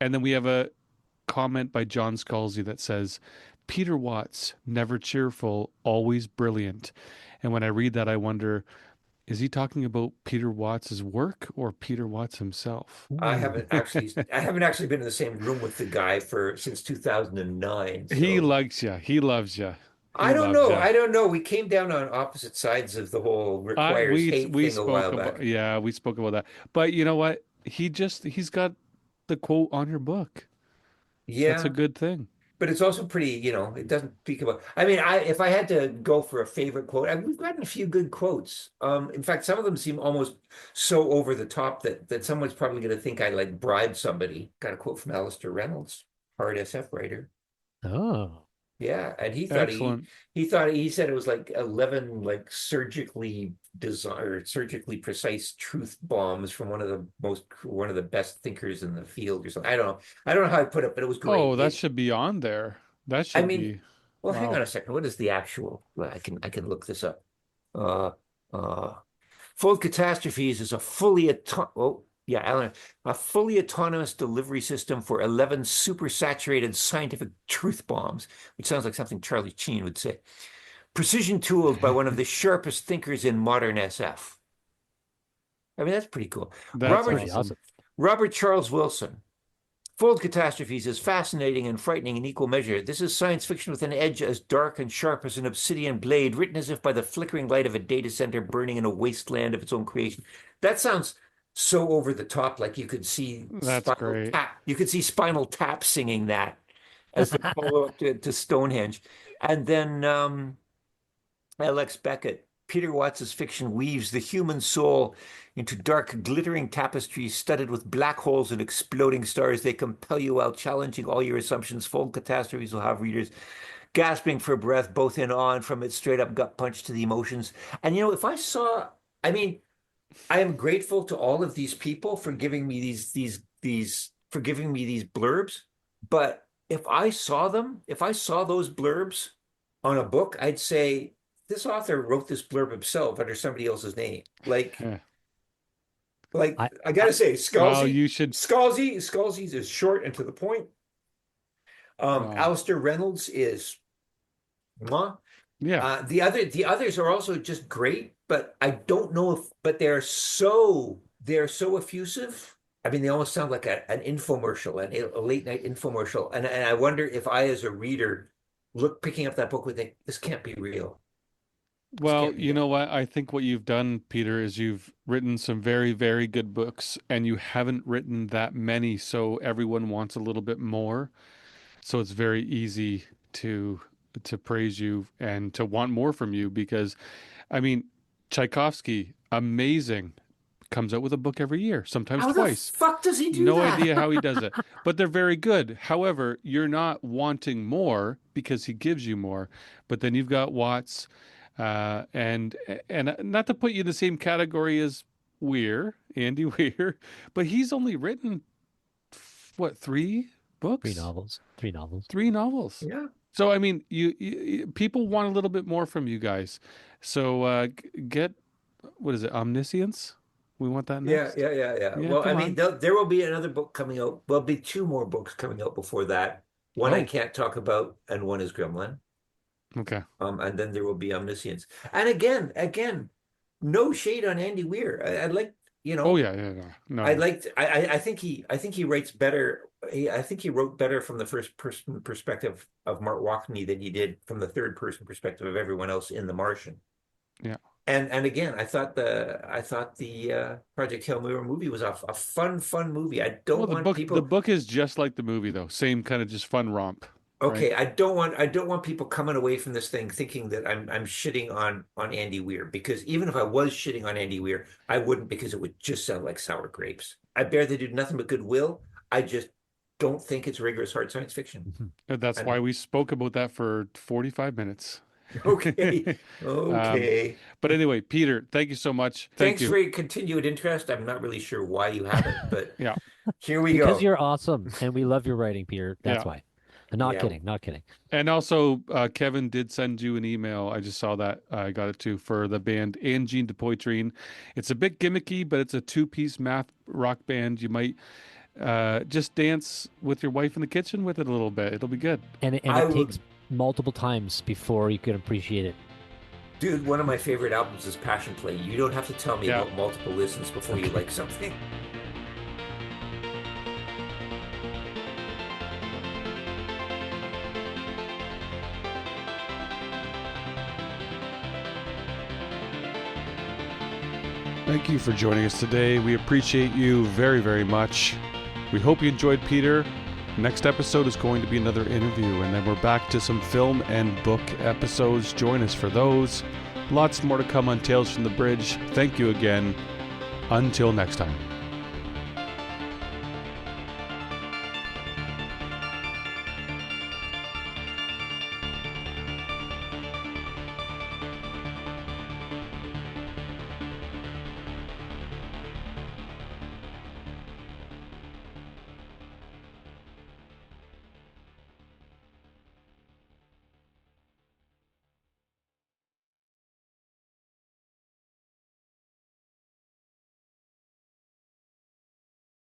And then we have a comment by John Scalzi that says, Peter Watts, never cheerful, always brilliant. And when I read that, I wonder, is he talking about Peter Watts's work or Peter Watts himself? Ooh. I haven't actually been in the same room with the guy for since 2009. He So likes you. He loves you. I He don't loves know. you. I don't know. We came down on opposite sides of the whole I requires we hate we thing a spoke while about back. yeah, we spoke about that. But you know what? He's got the quote on your book. That's a Yeah. good thing. But it's also pretty, it doesn't speak about. I mean, if I had to go for a favorite quote, we've gotten a few good quotes. In fact, some of them seem almost so over the top that someone's probably going to think I like bribed somebody. Got a quote from Alistair Reynolds, hard SF writer. Oh. Yeah, and Excellent. he said it was like 11 like surgically designed, surgically precise truth bombs from one of the best thinkers in the field or something. I don't know how I put it, but it was great. Oh, that should be on there. That I should mean, be well, hang on wow. a second. What is the actual? Well, I can look this up. Uh, uh, Full catastrophes is a a fully autonomous delivery system for 11 supersaturated scientific truth bombs, which sounds like something Charlie Sheen would say. Precision tools by one of the sharpest thinkers in modern SF. I mean, that's pretty cool. That's Robert Pretty awesome. awesome. Robert Charles Wilson. Fold catastrophes is fascinating and frightening in equal measure. This is science fiction with an edge as dark and sharp as an obsidian blade, written as if by the flickering light of a data center burning in a wasteland of its own creation. That sounds so over the top, like you could see That's great. Spinal Tap singing that as the follow-up to Stonehenge. And then Alex Beckett. Peter Watts's fiction weaves the human soul into dark, glittering tapestries studded with black holes and exploding stars. They compel you while challenging all your assumptions. Fold catastrophes will have readers gasping for breath, both in awe and from its straight up gut punch to the emotions. And if I saw, I mean, I am grateful to all of these people for giving me for giving me these blurbs. But if I saw those blurbs on a book, I'd say this author wrote this blurb himself under somebody else's name. Yeah. I, I I gotta say, Well, you should Scalzi's is short and to the point. well, Alistair Reynolds is mwah. yeah. The others are also just great, but I don't know but they're so effusive. I mean, they almost sound like an infomercial, a late night infomercial. And I wonder if I, as a reader, picking up that book would think, this can't be real. This Well, can't be you real. know what? I think what you've done, Peter, is you've written some very, very good books, and you haven't written that many, so everyone wants a little bit more. So it's very easy to praise you and to want more from you because, I mean, Tchaikovsky, amazing, comes out with a book every year, sometimes How the twice. fuck does he do No that? idea how he does it, but they're very good. However, you're not wanting more because he gives you more. But then you've got Watts, and not to put you in the same category as Weir, Andy Weir, but he's only written what, three three books, novels. Three novels. three novels. Yeah. So I mean, people want a little bit more from you guys. So get what is it, Omniscience? We want that next. Yeah. Yeah, Well, I come mean, on. there will be another book coming out. There'll be two more books coming out before that. One I Oh, can't talk about, and one is Gremlin. okay. And then there will be Omniscience. And again, no shade on Andy Weir. I like, Oh yeah, yeah, no, I no. liked. I think he writes better. I think he wrote better from the first person perspective of Mark Watney than he did from the third person perspective of everyone else in The Martian. Yeah. And again, I thought the Project Hail Mary movie was a fun movie. I Well, don't want the people. book is just like the movie though. Same kind of just fun romp, right? Okay, I don't want people coming away from this thing thinking that I'm shitting on Andy Weir, because even if I was shitting on Andy Weir, I wouldn't, because it would just sound like sour grapes. I bear they do nothing but goodwill. I just don't think it's rigorous hard science fiction. Mhm. And that's why And we spoke about that for 45 minutes. okay, Um, okay. but anyway, Peter, thank you so much. Thank Thanks you. for your continued interest. I'm not really sure why you have it, but Yeah, here we Because go. you're awesome and we love your writing, Peter. That's yeah. why. Not Yeah, kidding. Not kidding. And also, Kevin did send you an email. I just saw that. I got it too for the band Angine de Poitrine. It's a bit gimmicky, but it's a two-piece math rock band. You might just dance with your wife in the kitchen with it a little bit. It'll be good. And I it takes would. multiple times before you can appreciate it. Dude, one of my favorite albums is Passion Play. You don't have to tell me Yeah. about multiple listens before you like something. Thank you for joining us today. We appreciate you very, very much. We hope you enjoyed Peter. Next episode is going to be another interview, and then we're back to some film and book episodes. Join us for those. Lots more to come on Tales from the Bridge. Thank you again. Until next time.